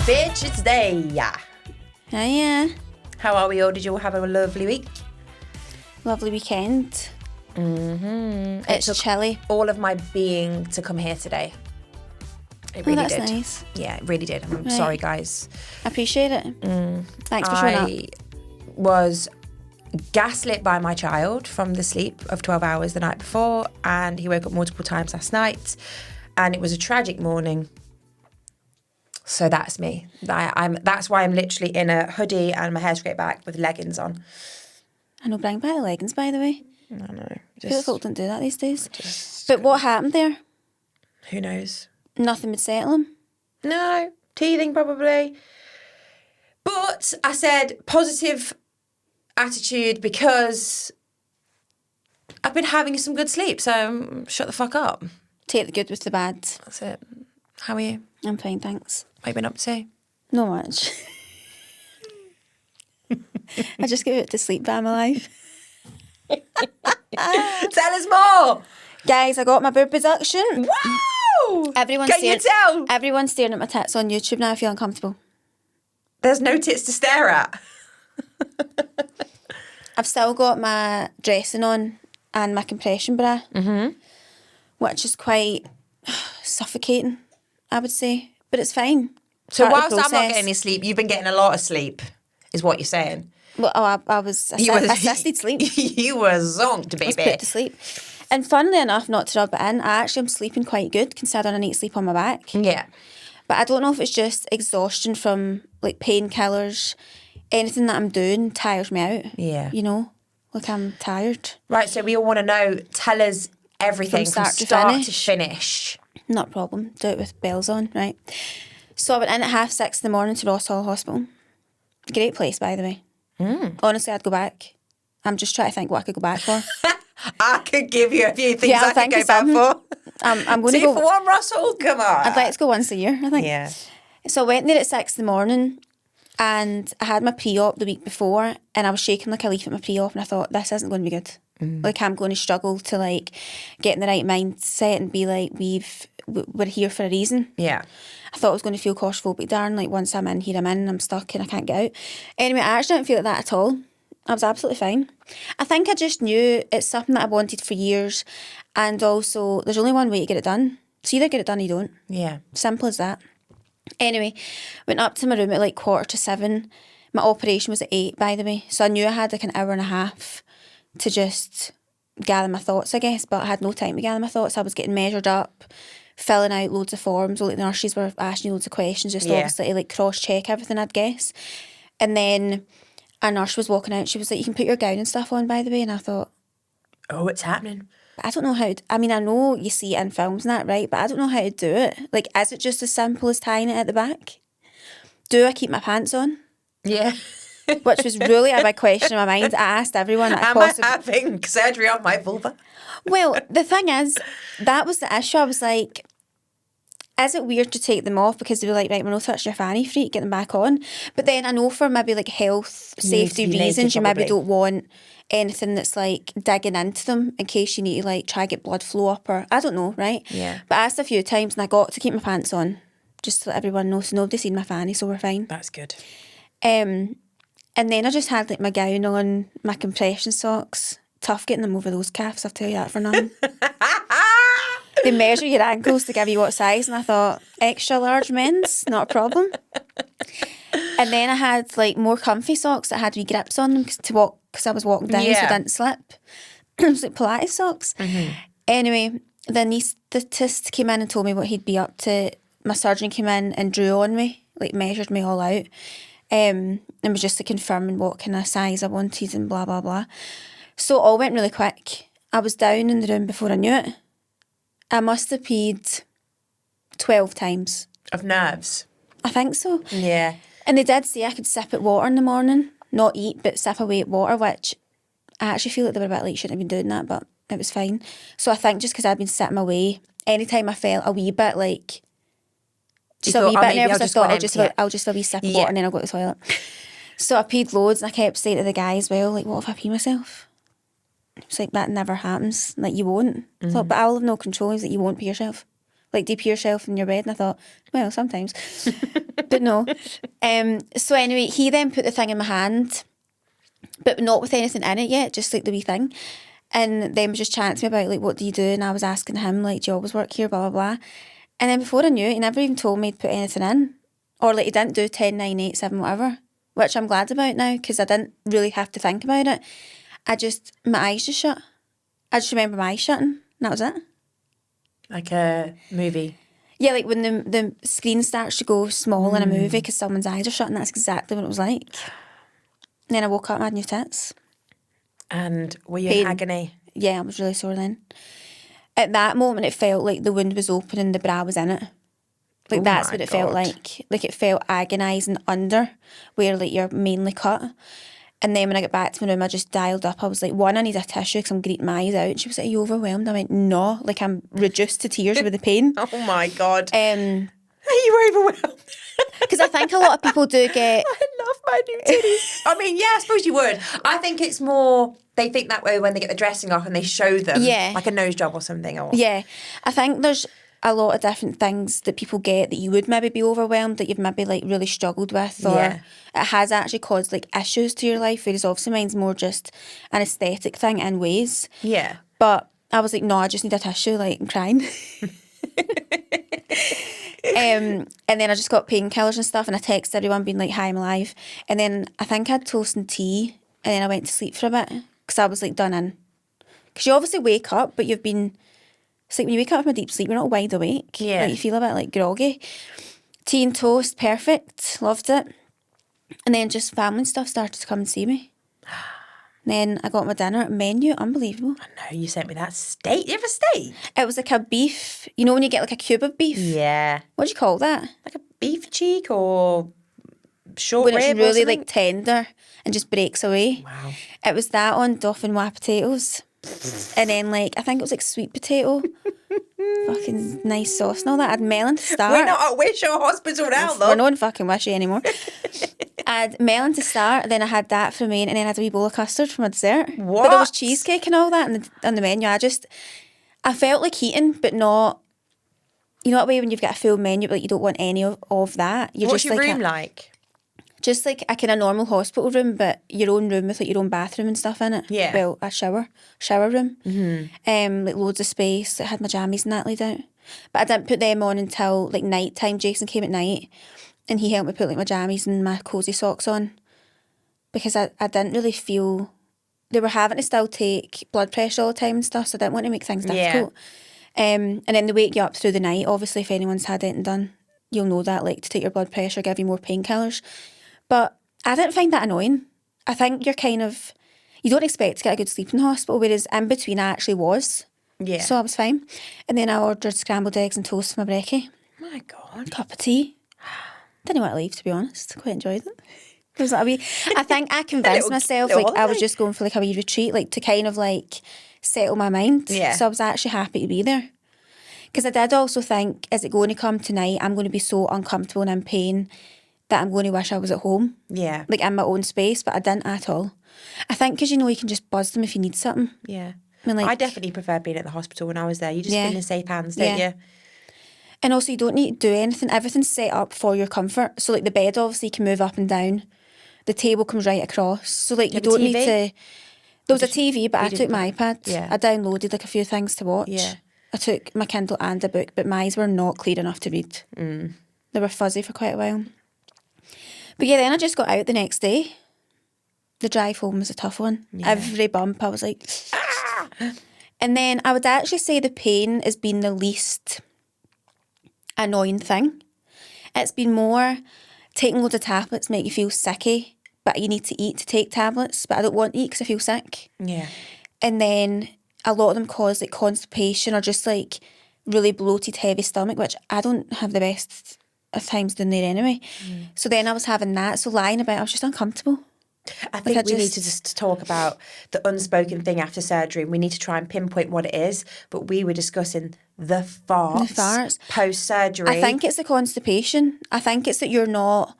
bitch, it's day. Hiya. How are we all? Did you all have a lovely week? Lovely weekend. Mm-hmm. It's chilly. All of my being to come here today. It really that's did. Nice. Yeah, it really did. I'm sorry, guys. I appreciate it. Thanks for showing up. I was gaslit by my child from the sleep of 12 hours the night before, and he woke up multiple times last night, and it was a tragic morning. So that's me. That's why I'm literally in a hoodie and my hair straight back with leggings on. I know, bring back the leggings, by the way. I know. People don't do that these days. But what happened there? Who knows? Nothing would settle him. No, teething probably. But I said positive attitude because I've been having some good sleep, so shut the fuck up. Take the good with the bad. That's it. How are you? I'm fine, thanks. What have you been up to? Not much. I just get out to sleep, but I'm alive. Tell us more. Guys, I got my boob reduction. Wow! Everyone's Can you tell? Everyone's staring at my tits on YouTube now. I feel uncomfortable. There's no tits to stare at. I've still got my dressing on and my compression bra, which is quite suffocating, I would say. But it's fine. So whilst I'm not getting any sleep, you've been getting a lot of sleep, is what you're saying. Well, I was assisted sleep. You were zonked, baby. I was put to sleep. And funnily enough, not to rub it in, I actually am sleeping quite good considering I need to sleep on my back. Yeah. But I don't know if it's just exhaustion from like painkillers. Anything that I'm doing tires me out. Yeah. You know, like I'm tired. Right, so we all want to know, tell us everything from start to finish. Not a problem. Do it with bells on, right? So I went in at 6:30 in the morning to Ross Hall Hospital. Great place, by the way. Honestly, I'd go back. I'm just trying to think what I could go back for. I could give you a few things Yeah, I could go back for. I'm going to Two go for one, Russell, come on. I'd like to go once a year, I think. Yeah. So I went there at 6 in the morning and I had my pre-op the week before and I was shaking like a leaf at my pre-op and I thought, this isn't going to be good. Like I'm going to struggle to like get in the right mindset and be like, we're here for a reason. Yeah. I thought I was going to feel claustrophobic, darn, like once I'm in here, I'm in and I'm stuck and I can't get out. Anyway, I actually didn't feel like that at all. I was absolutely fine. I think I just knew it's something that I wanted for years and also there's only one way to get it done. So either get it done or you don't. Yeah. Simple as that. Anyway, went up to my room at like 7:15. My operation was at 8, by the way. So I knew I had like an hour and a half to just gather my thoughts, I guess, but I had no time to gather my thoughts. I was getting measured up, filling out loads of forms. All the nurses were asking me loads of questions, just obviously to like cross-check everything, I'd guess. And then a nurse was walking out. She was like, you can put your gown and stuff on, by the way. And I thought, oh, it's happening. I don't know how to, I mean, I know you see it in films and that, right? But I don't know how to do it. Like, is it just as simple as tying it at the back? Do I keep my pants on? Yeah. Which was really a big question in my mind. I asked everyone. Am I having surgery on my vulva? Well, the thing is, that was the issue. I was like, is it weird to take them off because they were like, right, we're not touching your fanny free, get them back on. But then I know for maybe like health, safety reasons, you maybe don't want anything that's like digging into them in case you need to like try to get blood flow up or I don't know, right? Yeah. But I asked a few times and I got to keep my pants on just to let everyone know. So nobody's seen my fanny, so we're fine. That's good. And then I just had like my gown on, my compression socks. Tough getting them over those calves, I'll tell you that for nothing. They measure your ankles to give you what size, and I thought, extra large men's, not a problem. And then I had like more comfy socks that had wee grips on them to walk, because I was walking down so I didn't slip. It was like Pilates socks. Anyway, the anaesthetist came in and told me what he'd be up to. My surgeon came in and drew on me, like measured me all out. And was just like confirming what kind of size I wanted and blah, blah, blah. So it all went really quick. I was down in the room before I knew it. I must have peed 12 times. Of nerves? I think so. Yeah. And they did say I could sip at water in the morning. Not eat, but sip away at water, which I actually feel like they were a bit like, shouldn't have been doing that, but it was fine. So I think just because I'd been sitting away, anytime I felt a wee bit like, just a wee bit nervous, I thought I'll just a wee sip of water and then I'll go to the toilet. So I peed loads and I kept saying to the guy as well, like, what if I pee myself? It's like, that never happens. Like, you won't. I thought, but I'll have no control. He's like, you won't pee yourself. Like, do you pee yourself in your bed? And I thought, well, sometimes. But no. So anyway, he then put the thing in my hand, but not with anything in it yet, just like the wee thing. And then was just chatting to me about, like, what do you do? And I was asking him, like, do you always work here, blah, blah, blah. And then before I knew it, he never even told me to put anything in. Or, like, he didn't do 10, 9, 8, 7, whatever, which I'm glad about now because I didn't really have to think about it. My eyes just shut. I just remember my eyes shutting, and that was it. Like a movie. Yeah, like when the screen starts to go small in a movie because someone's eyes are shut, and that's exactly what it was like. And then I woke up and I had new tits. And were you Pain. in agony? Yeah, I was really sore then. At that moment, it felt like the wound was open and the bra was in it. Like, that's what it felt like. Like, it felt agonising under where, like, you're mainly cut. And then when I got back to my room, I just dialed up. I was like, one, I need a tissue because I'm greeting my eyes out. And she was like, are you overwhelmed? I went, no. Like, I'm reduced to tears with the pain. Oh, my God. Are you overwhelmed? Because I think a lot of people do get... I love my new titties. I mean, yeah, I suppose you would. I think it's more... They think that way when they get the dressing off and they show them. Yeah. Like a nose job or something. Or... Yeah. I think there's a lot of different things that people get that you would maybe be overwhelmed, that you've maybe, like, really struggled with, or it has actually caused, like, issues to your life, whereas obviously mine's more just an aesthetic thing in ways. Yeah. But I was like, no, I just need a tissue, like, I'm crying. And then I just got painkillers and stuff, and I texted everyone being like, hi, I'm alive. And then I think I had toast and tea, and then I went to sleep for a bit because I was, like, done in. Because you obviously wake up, but you've been... It's like when you wake up from a deep sleep, you're not wide awake. Yeah. Like, you feel a bit, like, groggy. Tea and toast, perfect. Loved it. And then just family and stuff started to come and see me. Then I got my dinner. Menu, unbelievable. I know, you sent me that steak. You have a steak? It was like a beef. You know when you get like a cube of beef? Yeah. What do you call that? Like a beef cheek or short when rib it's really or like tender and just breaks away. Wow. It was that on dauphinoise potatoes. And then, like, I think it was like sweet potato. Fucking nice sauce and all that. I had melon to start. We're not at Wish or hospital now, though. We're not in fucking Wishy anymore. I had melon to start, then I had that for main, and then I had a wee bowl of custard for my dessert. What? But there was cheesecake and all that on the menu. I felt like eating, but not... You know that way when you've got a full menu, but like, you don't want any of that? You're What's just your like room like? Just like a kind of normal hospital room, but your own room with like your own bathroom and stuff in it. Yeah. Well, a shower room. Mm-hmm. Like loads of space. I had my jammies and that laid out. But I didn't put them on until like night time. Jason came at night and he helped me put like my jammies and my cosy socks on because I didn't really feel... They were having to still take blood pressure all the time and stuff, so I didn't want to make things difficult. And then they wake you up through the night. Obviously, if anyone's had anything done, you'll know that, like, to take your blood pressure, give you more painkillers. But I didn't find that annoying. I think you're kind of... You don't expect to get a good sleep in the hospital, whereas in between I actually was. Yeah. So I was fine. And then I ordered scrambled eggs and toast for my brekkie. My God. Cup of tea. Didn't want to leave, to be honest. Quite enjoyed it. It was like a wee... I think I convinced myself, like, I was just going for, like, a wee retreat, like, to kind of, like, settle my mind. Yeah. So I was actually happy to be there. Because I did also think, is it going to come tonight? I'm going to be so uncomfortable and in pain that I'm going to wish I was at home. Yeah. Like in my own space, but I didn't at all. I think because, you know, you can just buzz them if you need something. Yeah. I mean, like, I definitely preferred being at the hospital when I was there. You just feel in safe hands, don't Yeah. you? And also you don't need to do anything. Everything's set up for your comfort. So like the bed obviously can move up and down. The table comes right across. So like you don't need to... There was a TV, but I took my iPad. Yeah. I downloaded like a few things to watch. Yeah. I took my Kindle and a book, but my eyes were not clear enough to read. They were fuzzy for quite a while. But yeah, then I just got out the next day. The drive home was a tough one. Yeah. Every bump, I was like... Ah! And then I would actually say the pain has been the least annoying thing. It's been more taking loads of tablets make you feel sicky, but you need to eat to take tablets, but I don't want to eat because I feel sick. Yeah. And then a lot of them cause like constipation or just like really bloated, heavy stomach, which I don't have the best of times doing there anyway. So then I was having that, so lying about it, I was just uncomfortable. I think we need to just talk about the unspoken thing after surgery. We need to try and pinpoint what it is, but we were discussing the farts post-surgery. I think it's the constipation. I think it's that you're not...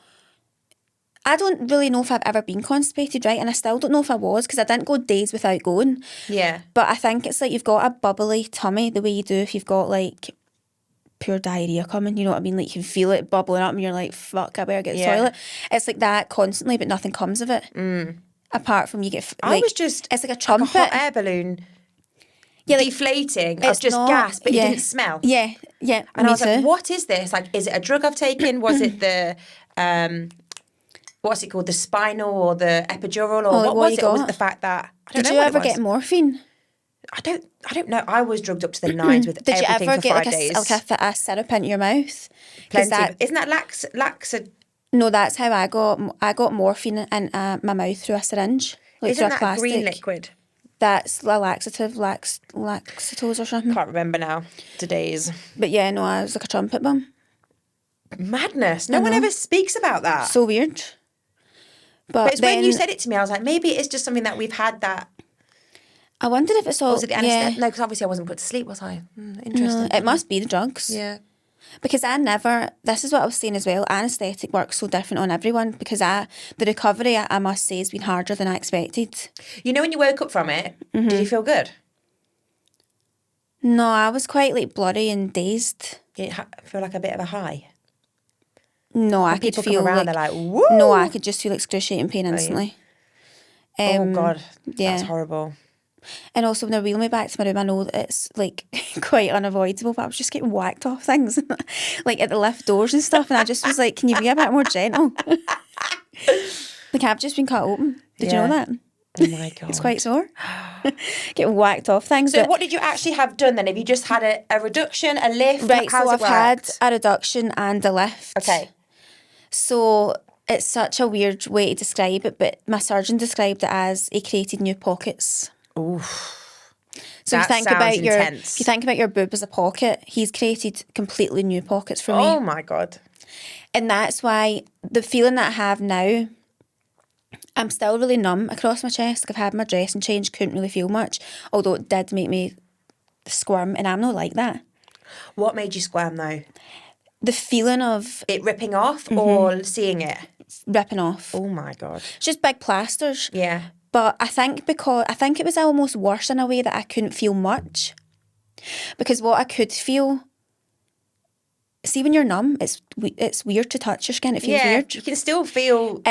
I don't really know if I've ever been constipated, right? And I still don't know if I was because I didn't go days without going. Yeah. But I think it's like you've got a bubbly tummy the way you do if you've got like pure diarrhea coming, you know what I mean? Like you can feel it bubbling up and you're like, fuck, I better get to the Yeah. toilet. It's like that constantly, but nothing comes of it. Apart from you get I was just it's like a like a trumpet. hot air balloon deflating of it's just not- gas, but yeah. it didn't smell. Yeah, yeah. And me I was too. like, what is this? Like, is it a drug I've taken? Was it the, what's it called? The spinal or the epidural? Or like, what what was you it? Or was it got? the fact that, I don't Did know you what ever it was. get morphine? I don't know. I was drugged up to the nines with Did you everything ever for get 5 like days. a syrup into your mouth? 'Cause Plenty. that, Isn't that laxa? no, that's how I got morphine in my mouth through a syringe. Like Isn't through a that plastic. green liquid? That's a laxative, laxatose or something. Can't remember now. Today's But yeah, no, I was like a trumpet bum. madness. No one ever speaks about that. So weird. But it's when you then- said it to me, I was like, maybe it's just something that we've had that. I wondered if it's all. Was it the anesthetic? No, because obviously I wasn't put to sleep, was I? Interesting. It must be the drugs. Yeah. Because this is what I was saying as well, anaesthetic works so different on everyone because the recovery, I must say, has been harder than I expected. You know when you woke up from it, Mm-hmm. did you feel good? No, I was quite like blurry and dazed. Did it feel like a bit of a high? No, I When could people feel come around, like, they're like, woo! no, I could just feel excruciating pain instantly. Oh, God. yeah. That's horrible. And also when they're wheeling me back to my room, I know that it's like quite unavoidable, but I was just getting whacked off things, like at the lift doors and stuff. And I just was like, can you be a bit more gentle? Like I've just been cut open. Did you know that? Oh, my God. It's quite sore. Getting whacked off things. So but- what did you actually have done then? Have you just had a reduction, a lift? Right, How's so it I've had worked? a reduction and a lift. Okay. So it's such a weird way to describe it, but my surgeon described it as he created new pockets. Oof. So That sounds intense. if you think about your boob as a pocket, he's created completely new pockets for Oh, me. my God. And that's why the feeling that I have now, I'm still really numb across my chest. Like I've had my dressing change, couldn't really feel much, although it did make me squirm, and I'm not like that. What made you squirm, though? The feeling of It ripping off or seeing it? ripping off. Oh, my God. It's just big plasters. Yeah. But I think it was almost worse in a way that I couldn't feel much. Because what I could feel, see when you're numb, it's weird to touch your skin. It feels weird. You can still feel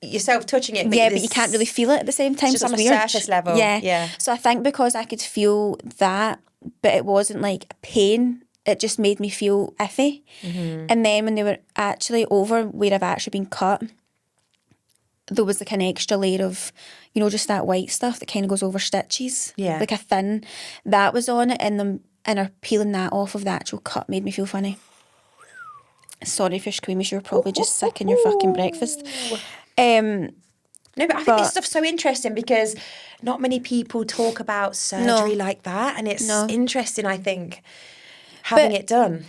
yourself touching it. But you can't really feel it at the same time. It's just so on it's a weird. surface level. Yeah. So I think because I could feel that, but it wasn't like pain, it just made me feel iffy. Mm-hmm. And then when they were actually over where I've actually been cut, there was like an extra layer of, just that white stuff that kind of goes over stitches. Yeah. Like a thin, that was on it, and her peeling that off of the actual cut made me feel funny. Sorry if you're squeamish, you're probably just sick in your fucking breakfast. No, but I think this stuff's so interesting because not many people talk about surgery like that, and it's interesting, I think, having it done.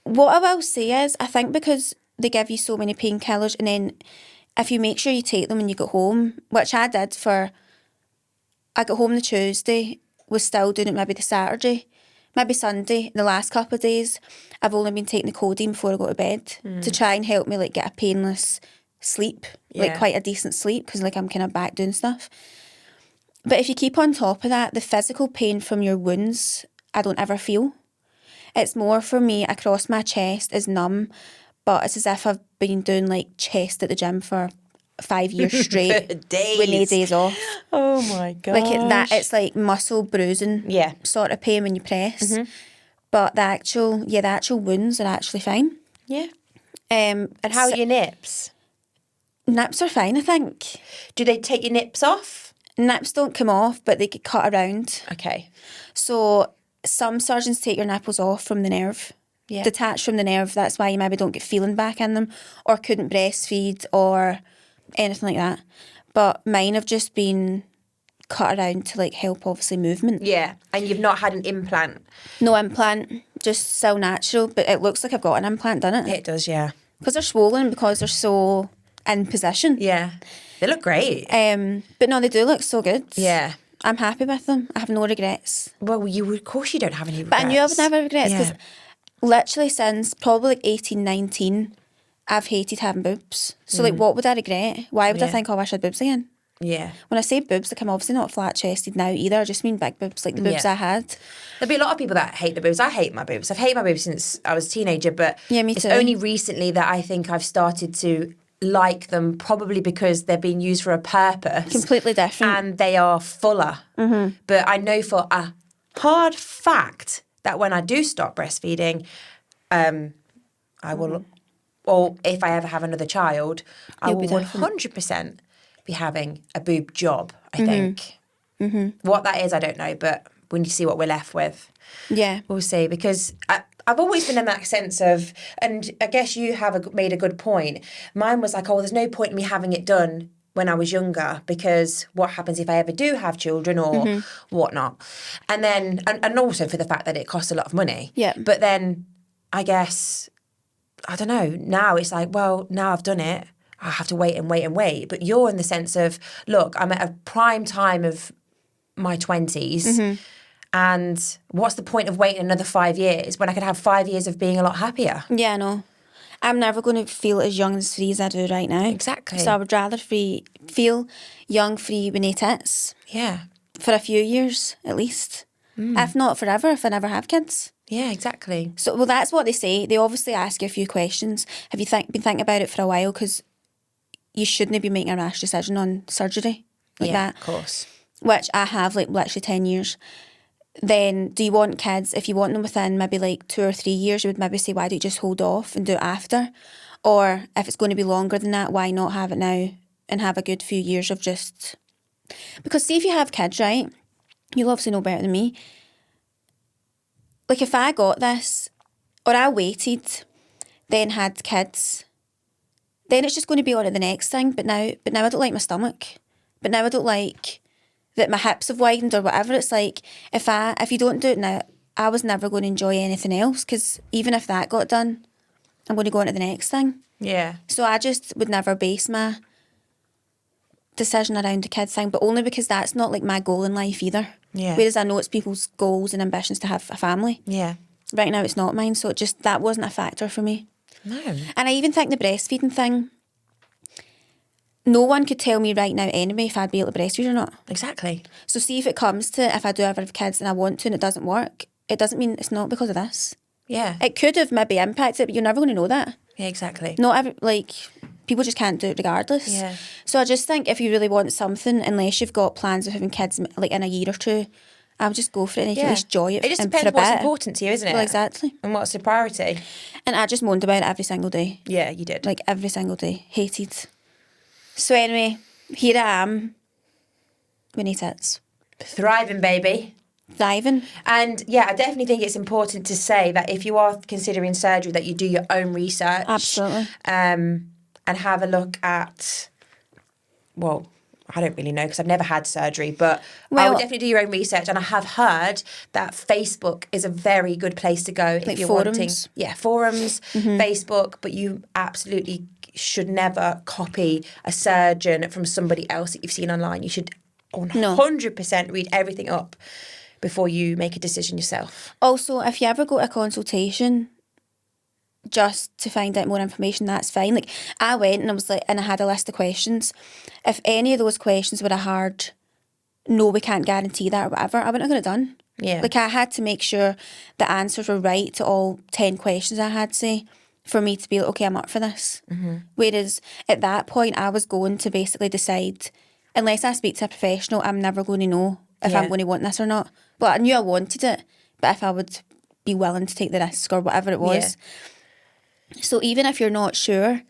What I will say is, I think because they give you so many painkillers, and then if you make sure you take them when you get home, which I did I got home the Tuesday, was still doing it maybe the Saturday, maybe Sunday, the last couple of days, I've only been taking the codeine before I go to bed to try and help me like get a painless sleep, like quite a decent sleep, because like I'm kind of back doing stuff. But if you keep on top of that, the physical pain from your wounds, I don't ever feel. It's more for me across my chest is numb, but it's as if I've been doing like chest at the gym for 5 years straight Days. with no days off. Oh my God. Like it's like muscle bruising sort of pain when you press. But the actual wounds are actually fine. Yeah. And how are your nips? Nips are fine, I think. Do they take your nips off? Nips don't come off, but they get cut around. Okay. So some surgeons take your nipples off from the nerve. Yeah. Detached from the nerve. That's why you maybe don't get feeling back in them, or couldn't breastfeed or anything like that. But mine have just been cut around to like help obviously movement. Yeah. And you've not had an implant? No implant, just still natural, but it looks like I've got an implant, doesn't it? It does, yeah. Because they're swollen, because they're so in position. Yeah. They look great. But no, they do look so good. Yeah. I'm happy with them. I have no regrets. Well, of course you don't have any regrets. But I knew I would never regrets, because Yeah. literally since probably like 18, 19, I've hated having boobs. So like, what would I regret? Why would I think, oh, I wish I had boobs again? Yeah. When I say boobs, like I'm obviously not flat-chested now either. I just mean big boobs, like the boobs Yeah. I had. There'll be a lot of people that hate the boobs. I hate my boobs. I've hated my boobs since I was a teenager, but Yeah, me it's too. only recently that I think I've started to like them, probably because they're being used for a purpose. Completely different. And they are fuller. Mm-hmm. But I know for a hard fact that when I do stop breastfeeding, I will, or if I ever have another child, I You'll will be different. 100% be having a boob job, I think. Mm-hmm. What that is, I don't know, but when you see what we're left with, Yeah. we'll see. Because I've always been in that sense of, and I guess you have made a good point. Mine was like, oh, there's no point in me having it done when I was younger, because what happens if I ever do have children or whatnot? And then, and also for the fact that it costs a lot of money. Yeah. But then I guess, I don't know, now it's like, well, now I've done it, I have to wait and wait and wait. But you're in the sense of, look, I'm at a prime time of my 20s. And what's the point of waiting another 5 years when I could have 5 years of being a lot happier? Yeah, I know. I'm never going to feel as young and free as I do right now. Exactly. So I would rather feel young, free with no tits Yeah. for a few years at least. If not forever, if I never have kids. Yeah, exactly. So, well, that's what they say. They obviously ask you a few questions. Have you been thinking about it for a while? Because you shouldn't be making a rash decision on surgery like Yeah, that. of course. Which I have, like, literally 10 years. Then do you want kids? If you want them within maybe like 2 or 3 years, you would maybe say, why don't you just hold off and do it after? Or if it's going to be longer than that, why not have it now and have a good few years of just... Because see, if you have kids, right, you'll obviously know better than me. Like if I got this, or I waited, then had kids, then it's just going to be on to the next thing. But now I don't like my stomach. But now I don't like that my hips have widened or whatever. It's like, if you don't do it now, I was never going to enjoy anything else, because even if that got done, I'm going to go on to the next thing. Yeah. So I just would never base my decision around the kids thing, but only because that's not like my goal in life either. Yeah. Whereas I know it's people's goals and ambitions to have a family. Yeah. Right now it's not mine, so that wasn't a factor for me. No. And I even think the breastfeeding thing, no one could tell me right now anyway if I'd be able to breastfeed or not. Exactly. So see, if it comes to, if I do ever have kids and I want to and it doesn't work, it doesn't mean it's not because of this. Yeah. It could have maybe impacted it, but you're never going to know that. Yeah, exactly. Not every, like, people just can't do it regardless. Yeah. So I just think if you really want something, unless you've got plans of having kids like in a year or two, I would just go for it and you can at least enjoy it. It just for depends a what's bit. important to you, isn't it? Well, exactly. And what's the priority. And I just moaned about it every single day. Yeah, you did. Like every single day. Hated. So anyway, here I am. We need tits. Thriving, baby. Thriving. And yeah, I definitely think it's important to say that if you are considering surgery, that you do your own research. Absolutely. And have a look at, well, I don't really know because I've never had surgery, but I would definitely do your own research. And I have heard that Facebook is a very good place to go if you're forums. wanting. Yeah, forums, Facebook, but you absolutely should never copy a surgeon from somebody else that you've seen online. You should 100% read everything up before you make a decision yourself. Also, if you ever go to a consultation just to find out more information, that's fine. Like, I went and I was like, and I had a list of questions. If any of those questions were a hard, no, we can't guarantee that or whatever, I wouldn't have got it done. Yeah. Like, I had to make sure the answers were right to all 10 questions I had, say, for me to be like, okay, I'm up for this. Mm-hmm. Whereas at that point, I was going to basically decide, unless I speak to a professional, I'm never going to know if I'm going to want this or not. But I knew I wanted it, but if I would be willing to take the risk or whatever it was. Yeah. So even if you're not sure,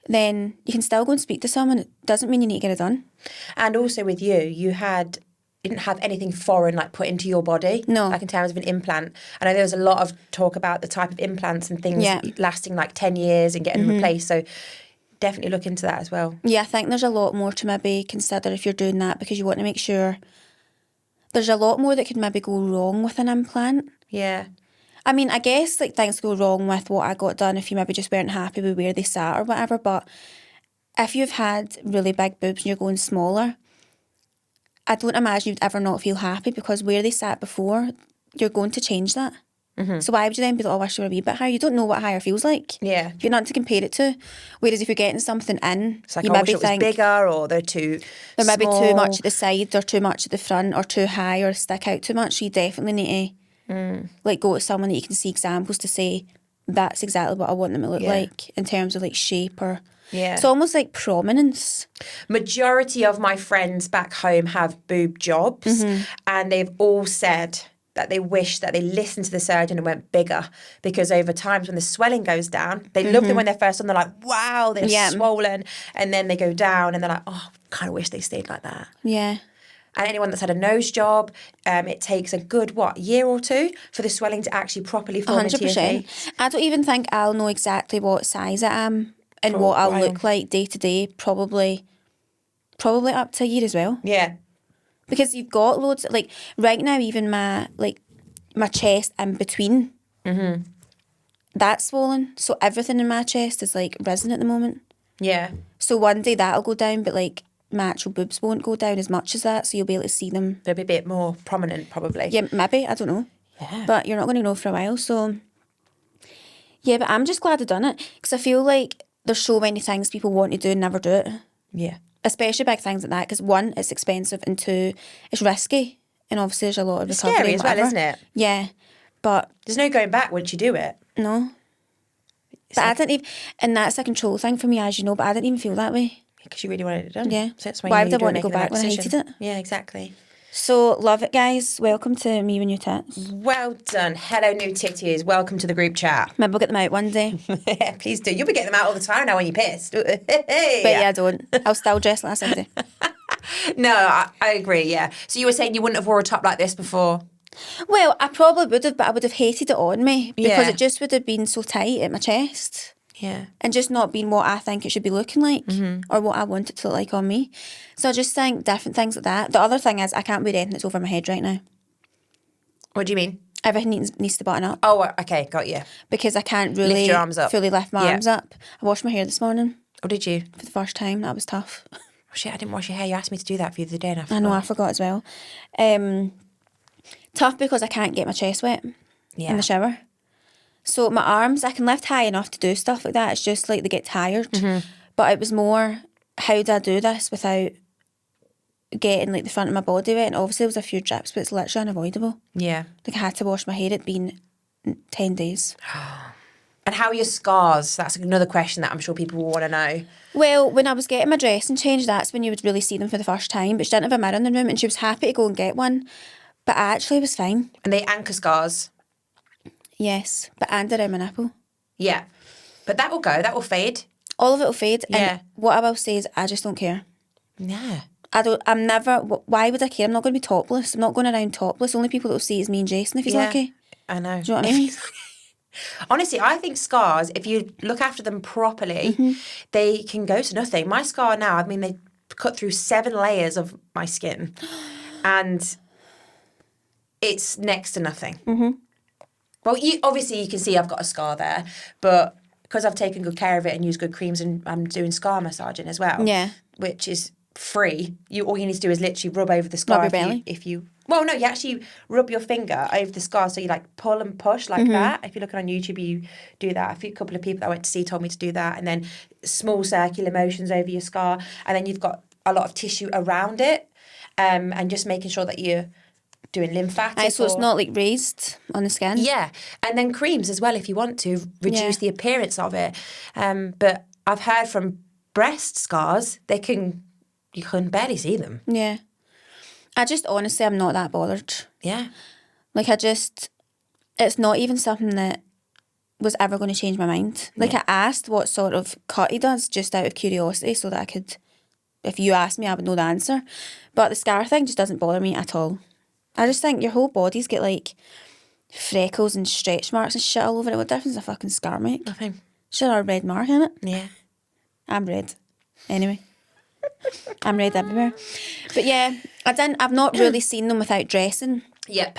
then you can still go and speak to someone. It doesn't mean you need to get it done. And also with you didn't have anything foreign like put into your body. No. Like in terms of an implant. I know there was a lot of talk about the type of implants and things lasting like 10 years and getting replaced. So definitely look into that as well. Yeah, I think there's a lot more to maybe consider if you're doing that, because you want to make sure. There's a lot more that could maybe go wrong with an implant. Yeah. I mean, I guess like things go wrong with what I got done if you maybe just weren't happy with where they sat or whatever. But if you've had really big boobs and you're going smaller, I don't imagine you'd ever not feel happy, because where they sat before, you're going to change that. So why would you then be like, oh, I wish you were a wee bit higher? You don't know what higher feels like. Yeah. You're not to compare it to. Whereas if you're getting something in, It's like, you I wish maybe it was think bigger, or they're too there might be too small. much at the side or too much at the front or too high or stick out too much. So you definitely need to like go to someone that you can see examples to say that's exactly what I want them to look like in terms of like shape or... Yeah. It's almost like prominence. Majority of my friends back home have boob jobs, and they've all said that they wish that they listened to the surgeon and went bigger, because over time when the swelling goes down, they love them when they're first on, they're like, wow, they're swollen, and then they go down and they're like, oh, kind of wish they stayed like that. Yeah. And anyone that's had a nose job, it takes a good, year or two for the swelling to actually properly form into your face. I don't even think I'll know exactly what size I am and what I'll look like day to day, probably up to a year as well. Yeah. Because you've got loads, like right now, even my chest in between, that's swollen. So everything in my chest is like risen at the moment. Yeah. So one day that'll go down, but like my actual boobs won't go down as much as that. So you'll be able to see them. They'll be a bit more prominent, probably. Yeah, maybe, I don't know. Yeah. But you're not going to know for a while. So yeah, but I'm just glad I've done it, because I feel like there's so many things people want to do and never do it. Yeah. Especially big things like that, because one, it's expensive, and two, it's risky, and obviously there's a lot of It's recovery. scary and as well, whatever. isn't it? Yeah, but There's no going back once you do it. no. But I didn't even, and that's a control thing for me, as you know, but I didn't even feel that way. Because you really wanted it done. Yeah. So that's Why you would knew I you were want to go making the back right when I decision. hated it? Yeah, exactly. So, love it, guys. Welcome to me and your tits. Well done. Hello, new titties. Welcome to the group chat. Maybe we'll get them out one day. Yeah, please do. You'll be getting them out all the time now when you're pissed. But yeah, I don't. I'll still dress like Sunday. No, I agree, yeah. So you were saying you wouldn't have wore a top like this before? Well, I probably would have, but I would have hated it on me, because Yeah. it just would have been so tight at my chest. Yeah. And just not being what I think it should be looking like, or what I want it to look like on me. So I just think different things like that. The other thing is, I can't wear anything that's over my head right now. What do you mean? Everything needs to button up, Oh, okay, got you. because I can't really Lift your arms up. fully lift my Yeah. arms up. I washed my hair this morning Oh, did you? for the first time. That was tough. Oh, shit, I didn't wash your hair. You asked me to do that for you the other day and I forgot. I know, I forgot as well. Tough because I can't get my chest wet in the shower. So my arms, I can lift high enough to do stuff like that. It's just like they get tired. But it was more, how do I do this without getting like the front of my body wet? And obviously there was a few drips, but it's literally unavoidable. Yeah. Like I had to wash my hair. It'd been 10 days. And how are your scars? That's another question that I'm sure people will want to know. Well, when I was getting my dressing changed, that's when you would really see them for the first time. But she didn't have a mirror in the room, and she was happy to go and get one. But I actually was fine. And they anchor scars? Yes, but and around my nipple. Yeah. But that will go. That will fade. All of it will fade. Yeah. And what I will say is, I just don't care. Yeah. I'm never, why would I care? I'm not going to be topless. I'm not going around topless. Only people that will see is me and Jason if he's lucky. I know. Do you know what I mean? Honestly, I think scars, if you look after them properly, they can go to nothing. My scar now, I mean, they cut through 7 layers of my skin, and it's next to nothing. Well, obviously you can see I've got a scar there, but because I've taken good care of it and used good creams, and I'm doing scar massaging as well, which is free. All you need to do is literally rub over the scar. Rub your belly? Well, no, you actually rub your finger over the scar, so you like pull and push like that. If you're looking on YouTube, you do that. A couple of people that I went to see told me to do that, and then small circular motions over your scar, and then you've got a lot of tissue around it, and just making sure that you're doing lymphatic. So it's not like raised on the skin. Yeah, and then creams as well if you want to reduce the appearance of it. But I've heard from breast scars, you can barely see them. Yeah. I just honestly, I'm not that bothered. Yeah. Like it's not even something that was ever going to change my mind. Like I asked what sort of cut he does just out of curiosity, so that I could, if you asked me, I would know the answer. But the scar thing just doesn't bother me at all. I just think your whole body's get like freckles and stretch marks and shit all over it. What difference does a fucking scar make? Nothing. Should have a red mark in it. Yeah. I'm red. Anyway. I'm red everywhere. But yeah, I've not really seen them without dressing. Yep.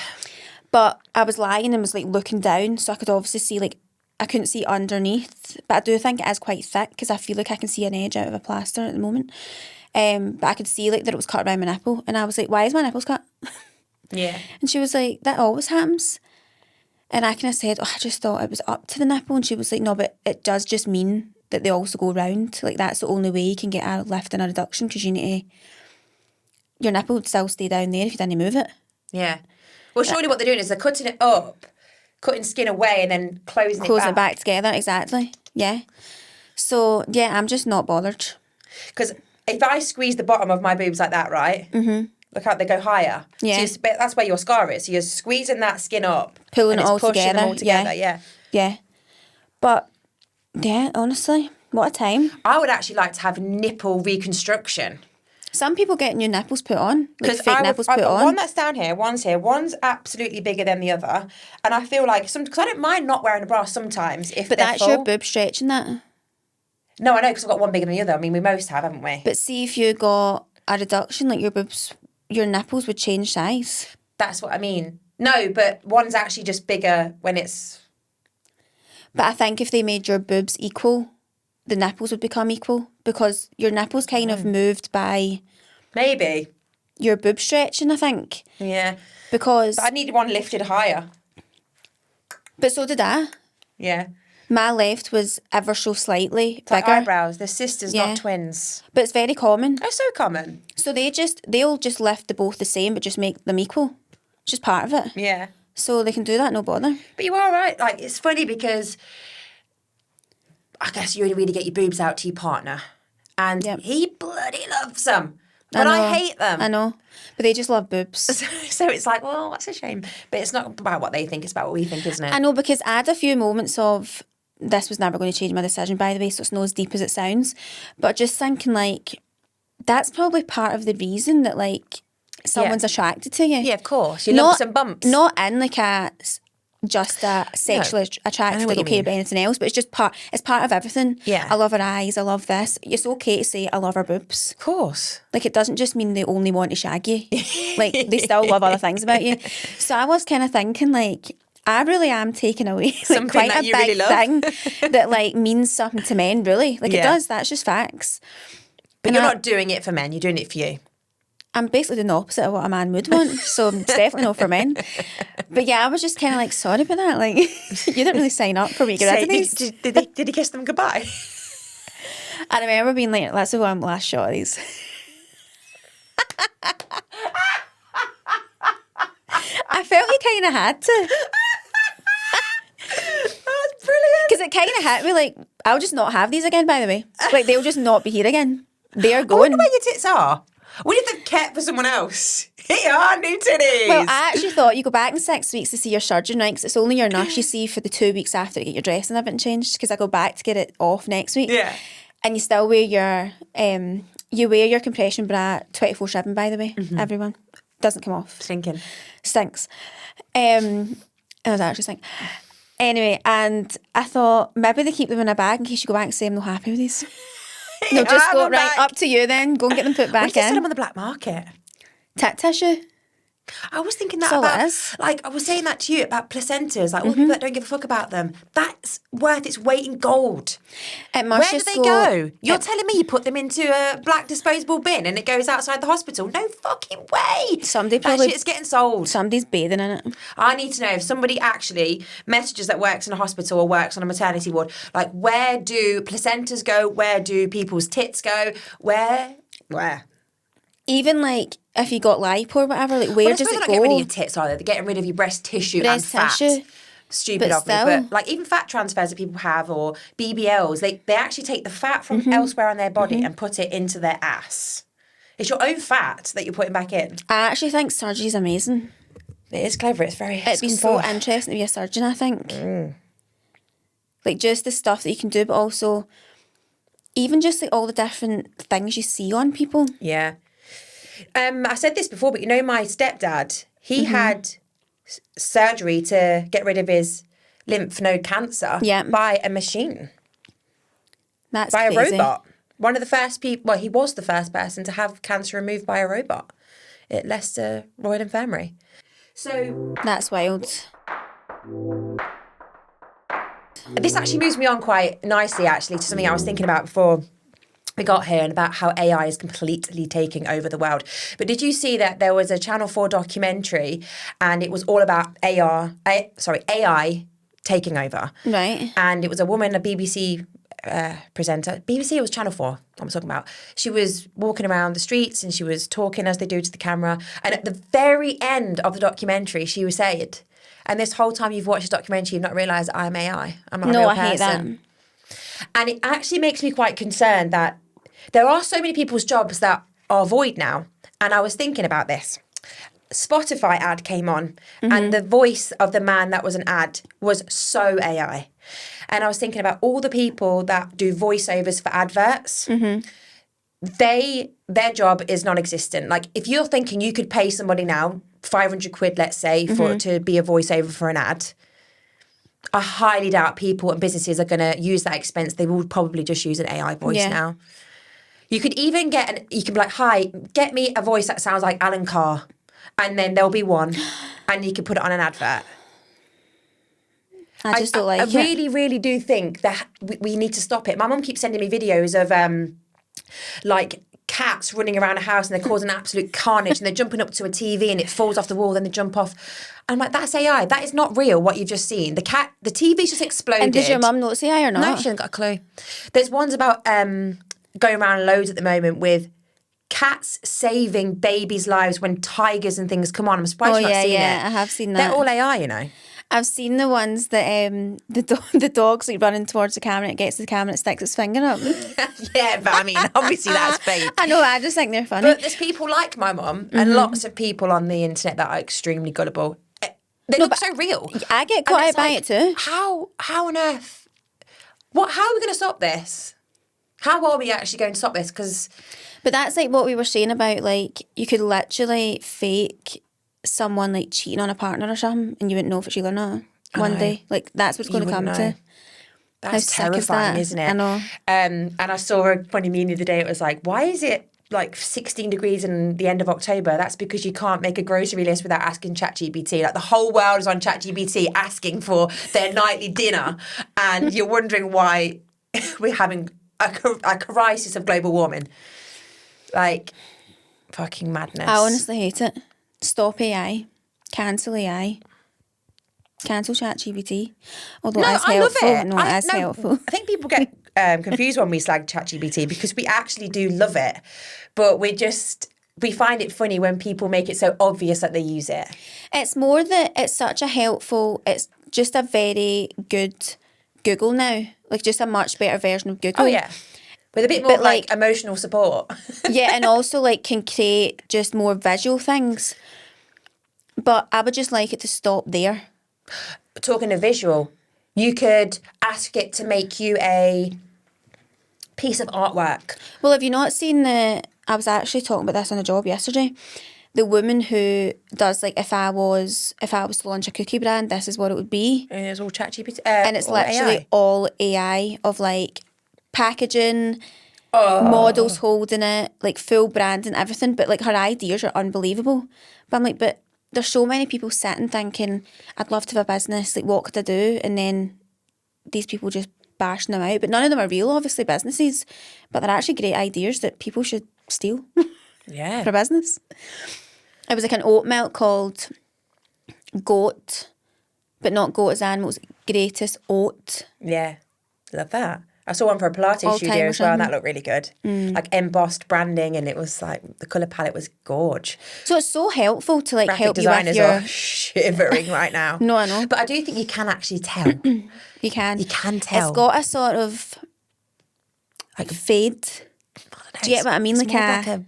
But I was lying and was like looking down, so I could obviously see, like, I couldn't see underneath. But I do think it is quite thick, because I feel like I can see an edge out of a plaster at the moment. But I could see like that it was cut around my nipple, and I was like, why is my nipples cut? Yeah. And she was like, that always happens. And I kind of said, oh, I just thought it was up to the nipple. And she was like, no, but it does just mean that they also go round. Like, that's the only way you can get a lift and a reduction, because you need to, your nipple would still stay down there if you didn't move it. Yeah. Well, surely what they're doing is they're cutting it up, cutting skin away, and then closing it back together, exactly. Yeah. So, yeah, I'm just not bothered. Because if I squeeze the bottom of my boobs like that, right? Mm-hmm. Look how they go higher. Yeah. So that's where your scar is. So you're squeezing that skin up. Pulling and it all pushing together. Them all together. Yeah. Yeah. But, yeah, honestly, what a time. I would actually like to have nipple reconstruction. Some people get new nipples put on. Because fake nipples put I've got on. one that's down here, one's here, one's absolutely bigger than the other. And I feel like, because I don't mind not wearing a bra sometimes if But they're that's full. your boob stretching that. No, I know, because I've got one bigger than the other. I mean, we most have, haven't we? But see if you got a reduction, like your boobs, your nipples would change size. That's what I mean. No, but one's actually just bigger when it's... But I think if they made your boobs equal, the nipples would become equal, because your nipples kind of moved by... Maybe. Your boob stretching, I think. Yeah. Because... But I needed one lifted higher. But so did I. Yeah. My left was ever so slightly It's like bigger. eyebrows. They're sisters, Yeah. not twins. But it's very common. Oh, so common. So they'll just lift the both the same, but just make them equal. It's just part of it. Yeah. So they can do that, no bother. But you are right. Like, it's funny because I guess you only really get your boobs out to your partner. And he bloody loves them. But I hate them. I know. But they just love boobs. So it's like, well, that's a shame. But it's not about what they think, it's about what we think, isn't it? I know, because I had a few moments of, this was never going to change my decision, by the way, so it's not as deep as it sounds. But just thinking, like, that's probably part of the reason that, like, someone's attracted to you. Yeah, of course. You love some bumps. Not in, like, just a sexually attracted, like, okay, about anything else, but it's just it's part of everything. Yeah. I love her eyes, I love this. It's okay to say I love her boobs. Of course. Like, it doesn't just mean they only want to shag you. Like, they still love other things about you. So I was kind of thinking, like, I really am taking away something quite that a you big really love. thing that, like, means something to men, really. Like, it does. That's just facts. But you're not doing it for men, you're doing it for you. I'm basically doing the opposite of what a man would want, so it's definitely not for men. But yeah, I was just kind of like, sorry about that. Like, you didn't really sign up for me. Did he kiss them goodbye? I remember being like, let's do one last shot of these. I felt you kind of had to. That's brilliant. Because it kind of hit me, like, I'll just not have these again, by the way. Like, they'll just not be here again. They're I going. wonder where your tits are. What if they've kept for someone else? Here are new titties. Well, I actually thought you go back in 6 weeks to see your surgeon, right? Because it's only your nurse you see for the 2 weeks after you get your dress and everything changed. Because I go back to get it off next week. Yeah. And you still wear your compression bra 24/7, by the way, everyone. Doesn't come off. Stinking. Stinks. It was actually stink. Anyway, and I thought maybe they keep them in a bag in case you go back and say I'm not happy with these. No, just go, right, up to you then. Go and get them put back What if they sell in. them on the black market? Tit tissue. I was thinking that That's all it about, is. like, I was saying that to you about placentas, like all the people that don't give a fuck about them. That's worth its weight in gold. It must Where do just they go? You're telling me you put them into a black disposable bin and it goes outside the hospital? No fucking way. That shit's getting sold. Somebody's bathing in it. I need to know if somebody actually messages that works in a hospital or works on a maternity ward, like, where do placentas go? Where do people's tits go? Where? Even like if you got lipo or whatever, like where does it they're not go? getting rid of your tits, are they? They're getting rid of your breast tissue and fat. Tissue. Stupid But of me, still. but like even fat transfers that people have or BBLs, they actually take the fat from elsewhere on their body and put it into their ass. It's your own fat that you're putting back in. I actually think surgery's amazing. It is clever. It'd be so interesting to be a surgeon, I think. Like just the stuff that you can do, but also even just like all the different things you see on people. Yeah. I said this before, but you know my stepdad, he had surgery to get rid of his lymph node cancer by a machine. That's by crazy. a robot. One of the first people, well, he was the first person to have cancer removed by a robot at Leicester Royal Infirmary. So that's wild. This actually moves me on quite nicely, actually, to something I was thinking about before we got here and about how AI is completely taking over the world. But did you see that there was a Channel 4 documentary and it was all about AI taking over? Right. And it was a woman, a BBC presenter. BBC, it was Channel 4, I'm talking about. She was walking around the streets and she was talking as they do to the camera. And at the very end of the documentary, she was saying, and this whole time you've watched the documentary, you've not realised I'm AI. I'm not a real person. I hate that. And it actually makes me quite concerned that there are so many people's jobs that are void now. And I was thinking about this. Spotify ad came on and the voice of the man that was an ad was so AI. And I was thinking about all the people that do voiceovers for adverts. Their job is non-existent. Like if you're thinking you could pay somebody now 500 quid, let's say, to be a voiceover for an ad, I highly doubt people and businesses are going to use that expense. They will probably just use an AI voice now. You could even you can be like, hi, get me a voice that sounds like Alan Carr. And then there'll be one. And you can put it on an advert. I just don't like it. I really, really do think that we need to stop it. My mum keeps sending me videos of like cats running around a house and they're causing absolute carnage and they're jumping up to a TV and it falls off the wall, then they jump off. I'm like, that's AI. That is not real, what you've just seen. The TV's just exploded. And does your mum know it's AI or not? No, she hasn't got a clue. There's ones about going around loads at the moment with cats saving babies' lives when tigers and things come on. I'm surprised you've not seen it. I have seen that. They're all AI, you know. I've seen the ones that the dog's like running towards the camera, it gets to the camera, it sticks its finger up. Yeah, but I mean, obviously that's fake. I know, I just think they're funny. But there's people like my mum and lots of people on the internet that are extremely gullible. They look so real. I get caught out by it too. How on earth? How are we going to stop this? How are we actually going to stop this? But that's like what we were saying about, like, you could literally fake someone like cheating on a partner or something and you wouldn't know if it's real or not one day. Like, that's what's going to come to. That's terrifying, isn't it? I know. And I saw a funny meme the other day. It was like, why is it like 16 degrees in the end of October? That's because you can't make a grocery list without asking ChatGPT. Like the whole world is on ChatGPT asking for their nightly dinner, and you're wondering why we're having a crisis of global warming. Like, fucking madness. I honestly hate it. Stop AI. Cancel AI. Cancel ChatGPT. Although it's helpful. It is helpful. I think people get confused when we slag ChatGPT because we actually do love it. But we find it funny when people make it so obvious that they use it. It's more that it's such a helpful, it's just a very good Google now. Like, just a much better version of Google. Oh, yeah. With a bit more, like emotional support. Yeah, and also, like, can create just more visual things. But I would just like it to stop there. Talking of visual, you could ask it to make you a piece of artwork. Well, have you not seen I was actually talking about this on a job yesterday. The woman who does, like, if I was to launch a cookie brand, this is what it would be. And it's all ChatGPT. And it's literally AI. All AI of, like, packaging, models holding it, like, full brand and everything. But, like, her ideas are unbelievable. But I'm like, but there's so many people sitting thinking, I'd love to have a business, like, what could I do? And then these people just bashing them out. But none of them are real, obviously, businesses. But they're actually great ideas that people should steal for business. It was like an oat milk called Goat, but not goat as animals, greatest oat. Yeah, love that. I saw one for a Pilates studio as well, and that looked really good. Like embossed branding, and it was like the colour palette was gorge. So it's so helpful to, like, graphic help you with designers are shivering right now. No, I know. But I do think you can actually tell. You can. You can tell. It's got a sort of like fade. Do you get what I mean? It's like a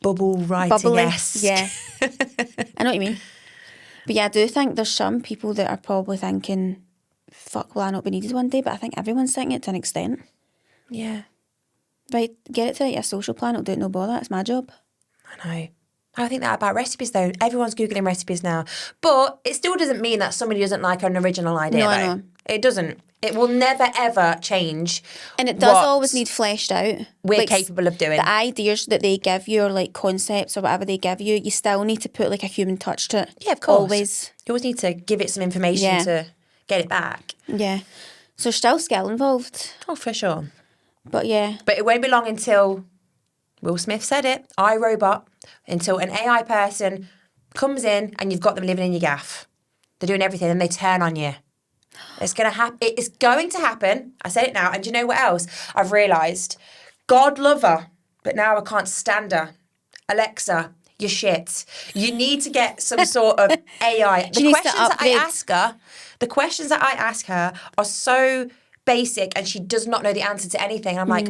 bubble writing-esque. Yeah. I know what you mean. But yeah, I do think there's some people that are probably thinking, fuck, will I not be needed one day? But I think everyone's thinking it to an extent. Yeah. Right, get it to write a social plan, it'll do it, no bother, it's my job. I know. I think that about recipes though. Everyone's Googling recipes now. But it still doesn't mean that somebody doesn't like an original idea. No, I know. It doesn't. It will never ever change. And it does always need fleshed out. We're like, capable of doing. The ideas that they give you, or like concepts or whatever they give you, you still need to put like a human touch to it. Yeah, of course. Always. You always need to give it some information to get it back. Yeah. So there's still skill involved. Oh, for sure. But yeah. But it won't be long until Will Smith said it, iRobot, until an AI person comes in and you've got them living in your gaff. They're doing everything and they turn on you. It's going to happen. It's going to happen. I said it now. And do you know what else? I've realised. God love her, but now I can't stand her. Alexa, you're shit. You need to get some sort of AI. The questions that I ask her are so basic and she does not know the answer to anything. I'm like,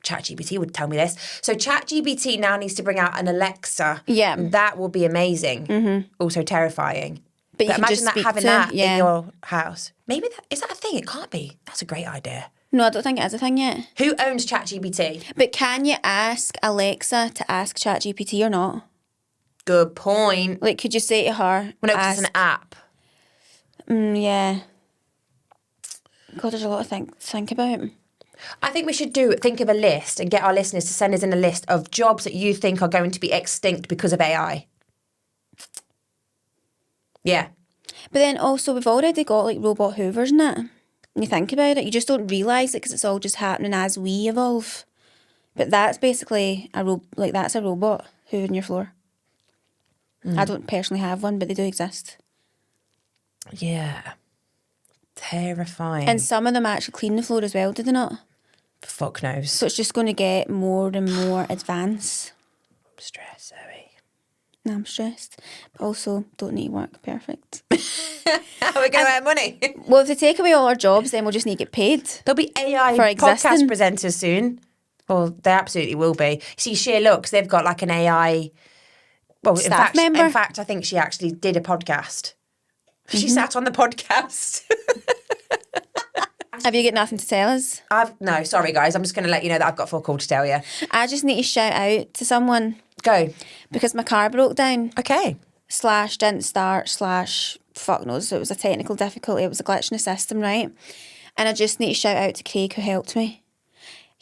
ChatGPT would tell me this. So ChatGPT now needs to bring out an Alexa. Yeah. That will be amazing. Also terrifying. But you can imagine just that speak having to, that in your house. Maybe is that a thing? It can't be. That's a great idea. No, I don't think it is a thing yet. Who owns ChatGPT? But can you ask Alexa to ask ChatGPT or not? Good point. Like, could you say to her? Well, no, 'cause it's an app. Yeah. God, there's a lot to think about. I think we should think of a list and get our listeners to send us in a list of jobs that you think are going to be extinct because of AI. Yeah. But then also, we've already got like robot hoovers and that. When you think about it, you just don't realise it because it's all just happening as we evolve. But that's basically that's a robot hoovering your floor. I don't personally have one, but they do exist. Yeah. Terrifying. And some of them actually clean the floor as well, do they not? Fuck knows. So it's just going to get more and more advanced. Stress, Zoe. No, I'm stressed. But also, don't need work. Perfect. How are we going to earn money? Well, if they take away all our jobs, then we'll just need to get paid. There'll be AI for podcast existing. presenters soon. Well, they absolutely will be. See, Sheer Looks, they've got like an AI... Well, Staff member. In fact, I think she actually did a podcast. She sat on the podcast. Have you got nothing to tell us? No, sorry guys. I'm just going to let you know that I've got full call to tell you. I just need to shout out to someone. Go. Because my car broke down. Okay. / didn't start / fuck knows. So it was a technical difficulty. It was a glitch in the system, right? And I just need to shout out to Craig who helped me.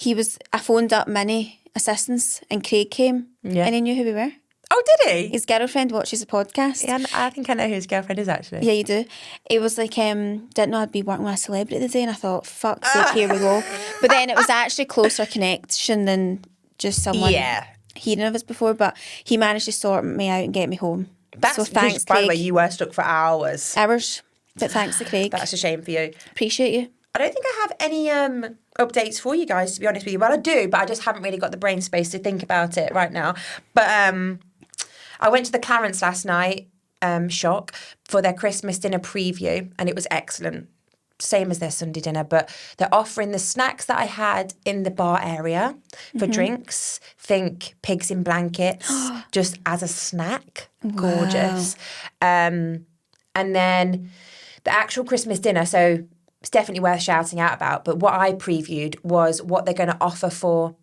I phoned up Mini Assistance and Craig came and he knew who we were. Oh, did he? His girlfriend watches the podcast. Yeah, I think I know who his girlfriend is actually. Yeah, you do. It was like, didn't know I'd be working with a celebrity today, and I thought, fuck's sake, here we go. But then it was actually closer connection than just someone hearing of us before, but he managed to sort me out and get me home. That's so thanks, just, by Craig. the way, you were stuck for hours. But thanks to Craig. That's a shame for you. Appreciate you. I don't think I have any updates for you guys, to be honest with you. Well, I do, but I just haven't really got the brain space to think about it right now. But I went to the Clarence last night, shock, for their Christmas dinner preview, and it was excellent. Same as their Sunday dinner, but they're offering the snacks that I had in the bar area for drinks. Think pigs in blankets, just as a snack. Gorgeous. And then the actual Christmas dinner, so it's definitely worth shouting out about, but what I previewed was what they're going to offer for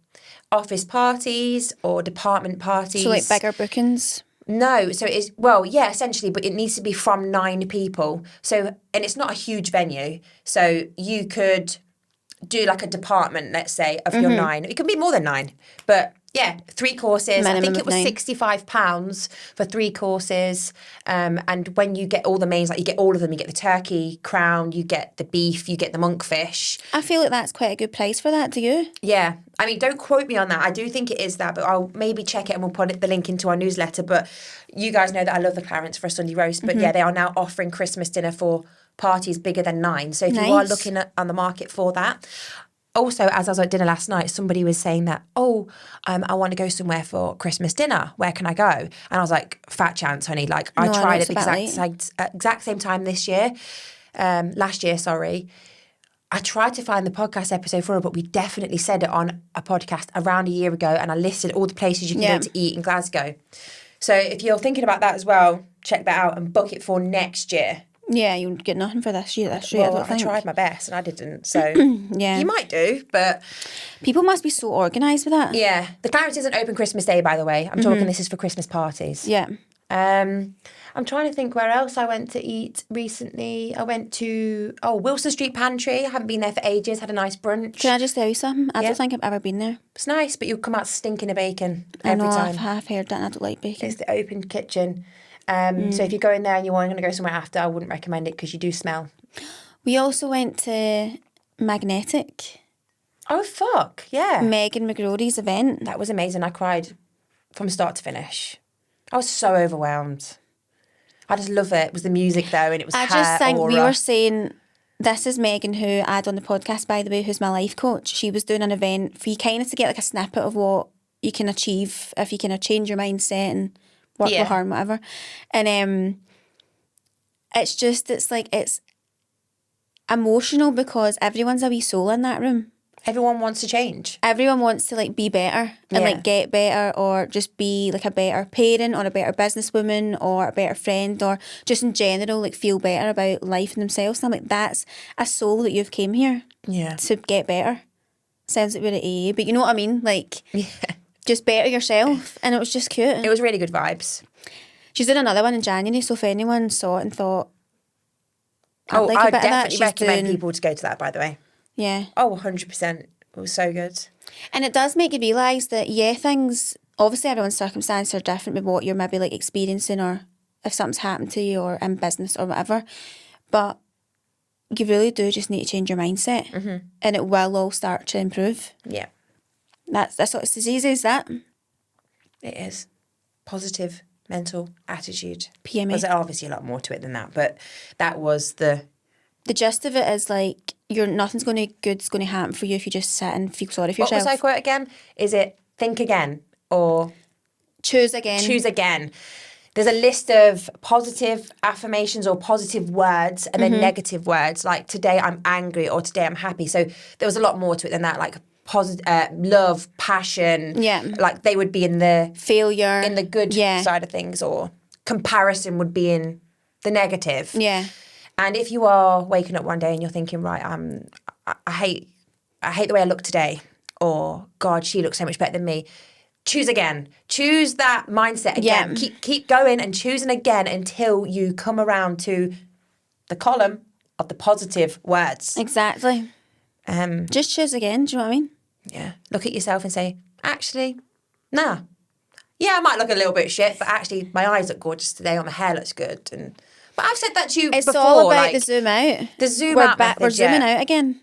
office parties or department parties. So like bigger bookings? No, so it's, well, yeah, essentially, but it needs to be from 9 people. So, and it's not a huge venue. So you could do like a department, let's say, of your 9. It can be more than 9, but yeah, 3 courses. Minimum I think it was 9. £65 for 3 courses. And when you get all the mains, like you get all of them, you get the turkey crown, you get the beef, you get the monkfish. I feel like that's quite a good price for that, do you? Yeah. I mean, don't quote me on that. I do think it is that, but I'll maybe check it and we'll put the link into our newsletter. But you guys know that I love the Clarence for a Sunday roast. But yeah, they are now offering Christmas dinner for parties bigger than 9. So if you are looking on the market for that. Also, as I was at dinner last night, somebody was saying that, I want to go somewhere for Christmas dinner. Where can I go? And I was like, fat chance, honey. Like, I tried at the exact same time last year, sorry. I tried to find the podcast episode for it, but we definitely said it on a podcast around a year ago, and I listed all the places you can go to eat in Glasgow. So if you're thinking about that as well, check that out and book it for next year. Yeah, you'll get nothing for this year. Well, I tried my best and I didn't. So yeah, you might do, but people must be so organised with that. Yeah, the Clarence isn't open Christmas Day, by the way. I'm talking this is for Christmas parties. Yeah. I'm trying to think where else I went to eat recently. I went to Wilson Street Pantry. I haven't been there for ages. Had a nice brunch. Can I just tell you something? I don't think I've ever been there. It's nice, but you'll come out stinking of bacon every time. I've heard that and I don't like bacon. It's the open kitchen. So if you go in there and you want to go somewhere after, I wouldn't recommend it because you do smell. We also went to Magnetic. Oh, fuck. Yeah. Megan McGrory's event. That was amazing. I cried from start to finish. I was so overwhelmed. I just love it. It was the music though, and it was I her just think we aura. were saying, this is Megan, who I had on the podcast, by the way, who's my life coach. She was doing an event for you kind of to get like a snippet of what you can achieve if you kind of change your mindset and work with her and whatever. And it's emotional because everyone's a wee soul in that room. Everyone wants to change. Everyone wants to like be better and like get better, or just be like a better parent or a better businesswoman or a better friend, or just in general like feel better about life and themselves. And I'm like, that's a soul that you've came here to get better. Sounds like we're at AA, but you know what I mean? Like, just better yourself. And it was just cute. It was really good vibes. She's doing another one in January, so if anyone saw it and thought, I like definitely recommend people to go to that, by the way. Yeah. Oh, 100%. It was so good. And it does make you realise that, things, obviously everyone's circumstances are different with what you're maybe like experiencing, or if something's happened to you or in business or whatever. But you really do just need to change your mindset, and it will all start to improve. Yeah. That's what it's as easy as that. It is. Positive mental attitude. PMA. There's obviously a lot more to it than that, but that was the gist of it is like, nothing's good's going to happen for you if you just sit and feel sorry for yourself. What was I quote again? Is it think again or choose again? Choose again. There's a list of positive affirmations or positive words and then negative words, like today I'm angry or today I'm happy. So there was a lot more to it than that, like love, passion. Yeah. Like they would be in the failure, in the good side of things, or comparison would be in the negative. Yeah. And if you are waking up one day and you're thinking, right, I hate the way I look today, or God, she looks so much better than me. Choose again. Choose that mindset again. Yeah. Keep going and choosing again until you come around to the column of the positive words. Exactly. Just choose again. Do you know what I mean? Yeah. Look at yourself and say, actually, nah. Yeah, I might look a little bit shit, but actually my eyes look gorgeous today, or my hair looks good. But I've said that to you before. It's all about like, the zoom out. The zoom out method, we're zooming out again.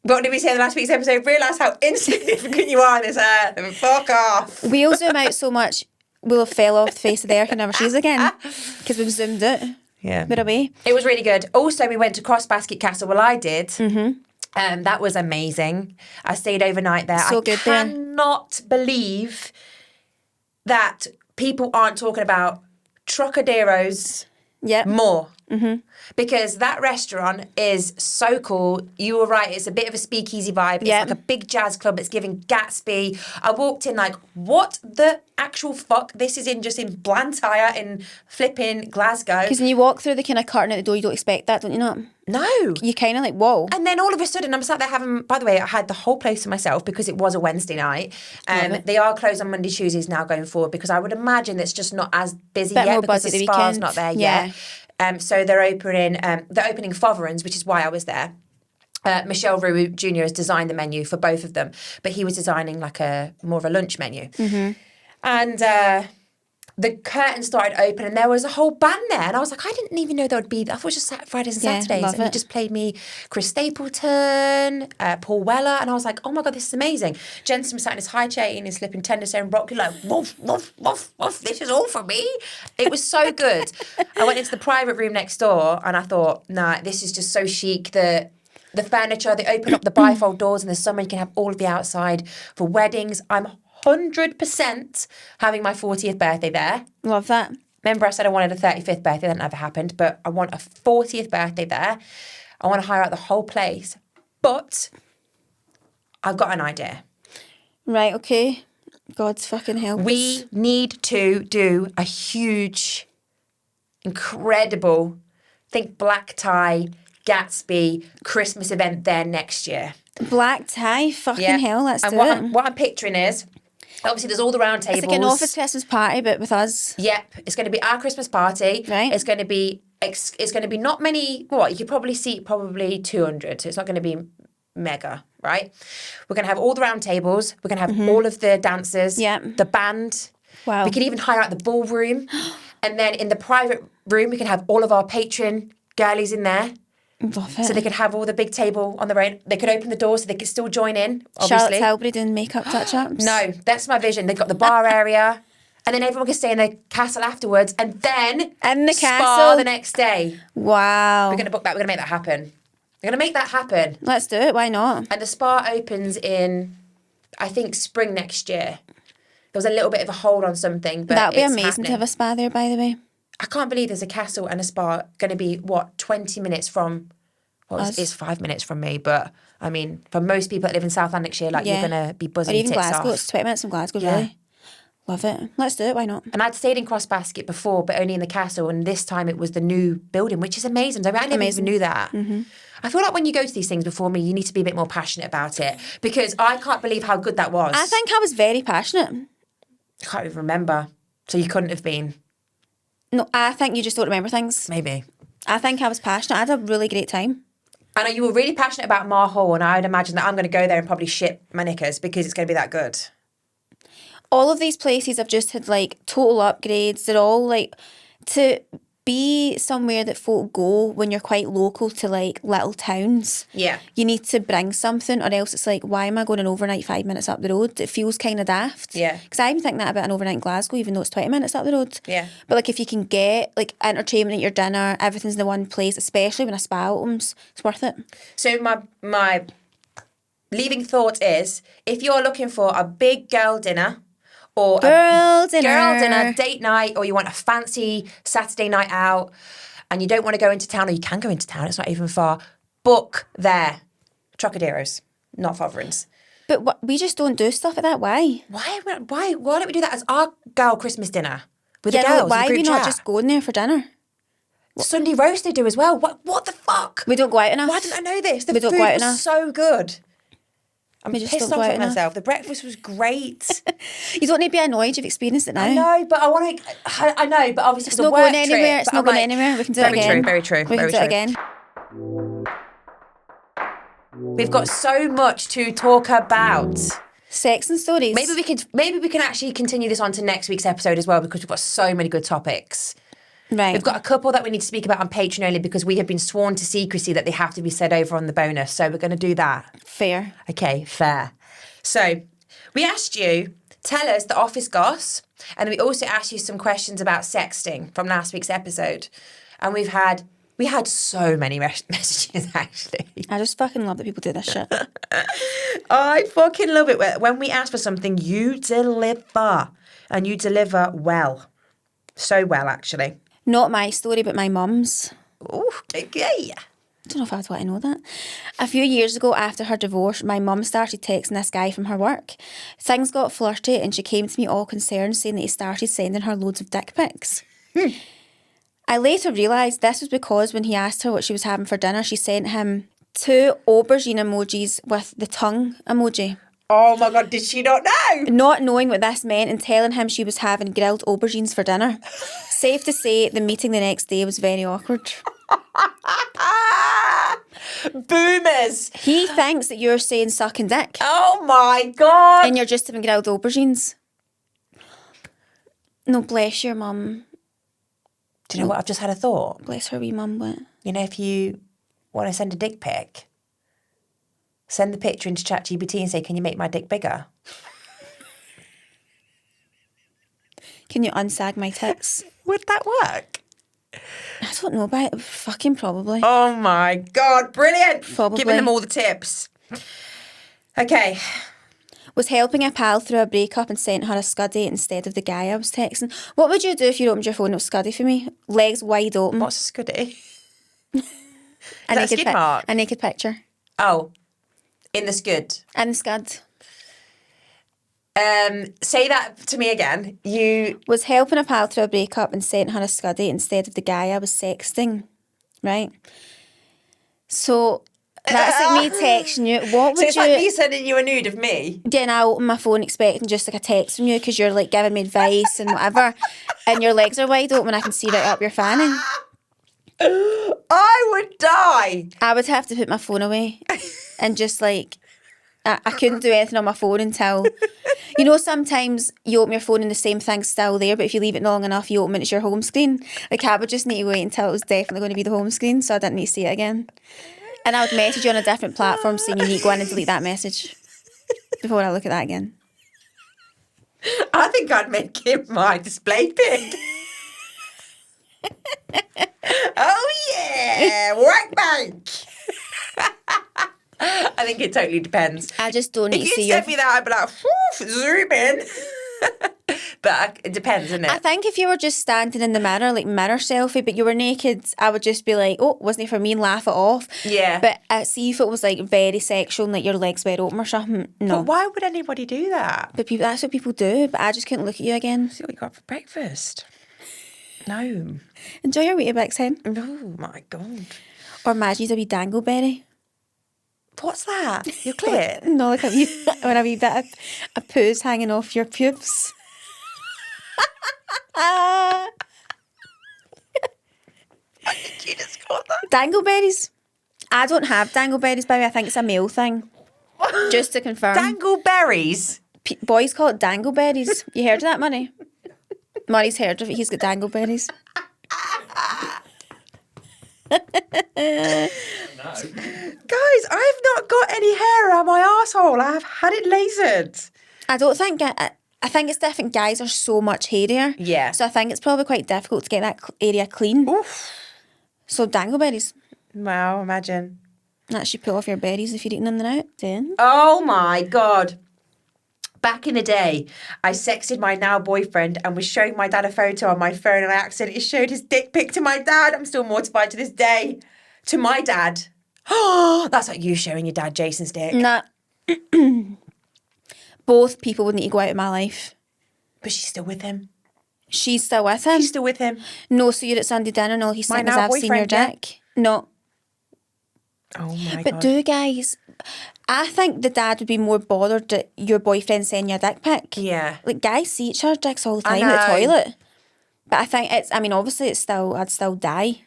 What did we say in the last week's episode? Realise how insignificant you are on this earth and fuck off. We'll zoom out so much we'll have fell off the face of the earth and never see us again because we've zoomed out. Yeah. We're away. It was really good. Also, we went to Crossbasket Castle. Well, I did. Mm-hmm. That was amazing. I stayed overnight there. So good there. I cannot believe that people aren't talking about Trocaderos more. Mm-hmm. Because that restaurant is so cool. You were right, it's a bit of a speakeasy vibe. It's like a big jazz club. It's giving Gatsby. I walked in like, what the actual fuck? This is just in Blantyre in flipping Glasgow. Because when you walk through the kind of curtain at the door, you don't expect that, don't you not? No. You kind of like, whoa. And then all of a sudden, I'm sat there having, by the way, I had the whole place to myself because it was a Wednesday night. They are closed on Monday, Tuesdays now going forward because I would imagine it's just not as busy yet because the spa's not there yet. So they're opening Foverins, which is why I was there. Michel Roux Jr. has designed the menu for both of them, but he was designing like more of a lunch menu. Mm-hmm. And the curtain started open and there was a whole band there. And I was like, I didn't even know there would be, I thought it was just Fridays and Saturdays. And he just played me Chris Stapleton, Paul Weller. And I was like, oh my God, this is amazing. Jensen was sat in his high chair eating his flipping tender and broccoli, like, woof, woof, woof, woof, this is all for me. It was so good. I went into the private room next door and I thought, nah, this is just so chic. The furniture, they open up the bifold doors in the summer. You can have all of the outside for weddings. I'm 100% having my 40th birthday there. Love that. Remember I said I wanted a 35th birthday, that never happened, but I want a 40th birthday there. I want to hire out the whole place. But I've got an idea. Right, okay. God's fucking help. We need to do a huge, incredible, think black tie, Gatsby, Christmas event there next year. Black tie? Fucking hell, let's do it. What I'm picturing is, obviously, there's all the round tables. It's like an office Christmas party, but with us. Yep, it's going to be our Christmas party. Right. It's going to be not many. You could probably seat 200. So it's not going to be mega, right? We're going to have all the round tables. We're going to have all of the dancers. Yep. The band. Wow. We can even hire out the ballroom, and then in the private room we can have all of our patron girlies in there. Love it. So they could have all the big table on their own. They could open the door so they could still join in, obviously. Charlotte Tilbury doing makeup touch-ups. No, that's my vision. They've got the bar area, and then everyone can stay in the castle afterwards, and then in the spa castle the next day. Wow. We're going to book that. We're going to make that happen. We're going to make that happen. Let's do it. Why not? And the spa opens in, I think, spring next year. There was a little bit of a hold on something, but that'd be it's amazing happening. to have a spa there, by the way. I can't believe there's a castle and a spa going to be, 20 minutes from... Well, it's 5 minutes from me, but I mean, for most people that live in South Lanarkshire, you're going to be buzzing or even tits Glasgow. off. It's 20 minutes from Glasgow, really. Love it. Let's do it. Why not? And I'd stayed in Crossbasket before, but only in the castle, and this time it was the new building, which is amazing. I never even knew that. Mm-hmm. I feel like when you go to these things before me, you need to be a bit more passionate about it, because I can't believe how good that was. I think I was very passionate. I can't even remember. So you couldn't have been. No, I think you just don't remember things. Maybe. I think I was passionate. I had a really great time. I know you were really passionate about Mar Hall, and I'd imagine that I'm going to go there and probably shit my knickers because it's going to be that good. All of these places have just had like total upgrades. They're all like, to be somewhere that folk go when you're quite local to like little towns. Yeah. You need to bring something, or else it's like, why am I going an overnight 5 minutes up the road? It feels kind of daft. Yeah. Because I even think that about an overnight in Glasgow, even though it's 20 minutes up the road. Yeah. But like if you can get like entertainment at your dinner, everything's in the one place, especially when a spa opens, it's worth it. So my leaving thought is, if you're looking for a big girl dinner, or Girl a dinner. girl dinner, date night, or you want a fancy Saturday night out and you don't want to go into town, or you can go into town, it's not even far, book there. Trocaderos, not Foverins. But we just don't do stuff like that. Why? Why don't we do that as our girl Christmas dinner with the girls? Why in are the we group not chat? just going there for dinner? Sunday roast they do as well. What the fuck? We don't go out enough. Why didn't I know this? The We don't food go out was enough. so good. I'm We just pissed don't go off out at enough. myself. The breakfast was great. You don't need to be annoyed. You've experienced it now. I know, but I want to. I know, but obviously It's the not work going anywhere. trip, It's but not I'm going like, anywhere. We can do it very again. true, very true, We can very do it true. again. We've got so much to talk about. Sex and stories. Maybe we can actually continue this on to next week's episode as well, because we've got so many good topics. Right. We've got a couple that we need to speak about on Patreon only because we have been sworn to secrecy that they have to be said over on the bonus. So we're going to do that. Fair. Okay, fair. So we asked you, tell us the office goss, and then we also asked you some questions about sexting from last week's episode. And we had so many messages, actually. I just fucking love that people do this shit. I fucking love it. When we ask for something, you deliver. And you deliver well. So well, actually. Not my story, but my mum's. Oh, okay. I don't know if I'd want to know that. A few years ago, after her divorce, my mum started texting this guy from her work. Things got flirty and she came to me all concerned, saying that he started sending her loads of dick pics. I later realised this was because when he asked her what she was having for dinner, she sent him 2 aubergine emojis with the tongue emoji. Oh my God, did she not know? Not knowing what this meant and telling him she was having grilled aubergines for dinner. Safe to say, the meeting the next day was very awkward. Boomers. He thinks that you're saying sucking dick. Oh my God. And you're just having grilled aubergines. No, bless your mum. Do you know what? I've just had a thought. Bless her wee mum. What? You know, if you want to send a dick pic, send the picture into ChatGPT and say, can you make my dick bigger? Can you unsag my tits? Would that work? I don't know about it. Fucking probably. Oh my God, brilliant. Probably. Giving them all the tips. Okay. Was helping a pal through a breakup and sent her a scuddy instead of the guy I was texting. What would you do if you opened your phone and it was scuddy for me? Legs wide open. What's a scuddy? A that a skid mark? A naked picture. Oh, in the scud. And the scud. Say that to me again. You Was helping a pal through a breakup and sent her a scuddy instead of the guy I was sexting. Right? So that's like me texting you. What would So it's you... like me sending you a nude of me. Then I open my phone expecting just like a text from you because you're like giving me advice and whatever, and your legs are wide open. I can see right up your fanning. I would die. I would have to put my phone away and just like I couldn't do anything on my phone until You know, sometimes you open your phone and the same thing's still there, but if you leave it long enough, you open it, it's your home screen. Like, I would just need to wait until it was definitely going to be the home screen, so I didn't need to see it again. And I would message you on a different platform saying you need to go in and delete that message before I look at that again. I think I'd make it my display pic. Oh yeah, work bank. I think it totally depends. I just don't need If to see you your... sent me that, I'd be like, zoom in. But it depends, doesn't it? I think if you were just standing in the mirror, like mirror selfie, but you were naked, I would just be like, oh, wasn't it for me, and laugh it off. Yeah. But see if it was like very sexual and like your legs were open or something. No. But why would anybody do that? But people, that's what people do. But I just couldn't look at you again. See what you got for breakfast. No. Enjoy your Weetabix, hen. Oh my God. Or imagine you'd a wee dangleberry. What's that? Your clit? No, like a wee, or a wee bit of a poo's hanging off your pubes. What did you just call that? Dangleberries. I don't have dangleberries, by the way. I think it's a male thing. Just to confirm. Dangleberries? Boys call it dangleberries. You heard of that, Money? Murray's heard of it. He's got dangleberries. Guys, I've not got any hair around my arsehole. I've had it lasered. I don't think... I think it's different. Guys are so much hairier. Yeah. So I think it's probably quite difficult to get that area clean. Oof. So dangleberries. Wow, imagine. Actually pull off your berries if you're eating them the night. Then. Oh my God. Back in the day, I sexted my now boyfriend and was showing my dad a photo on my phone and I accidentally showed his dick pic to my dad. I'm still mortified to this day. To my dad. Oh, that's like you showing your dad Jason's dick. Nah. Both people would need to go out of my life. But she's still with him. She's still with him? She's still with him. No, so you're at Sunday dinner and all he's saying is now I've seen your boyfriend, dick. No. Oh my But God. do guys... I think the dad would be more bothered that your boyfriend sending you a dick pic. Yeah. Like, guys see each other's dicks all the I time at the know. toilet. But I think it's... I mean, obviously, it's still... I'd still die.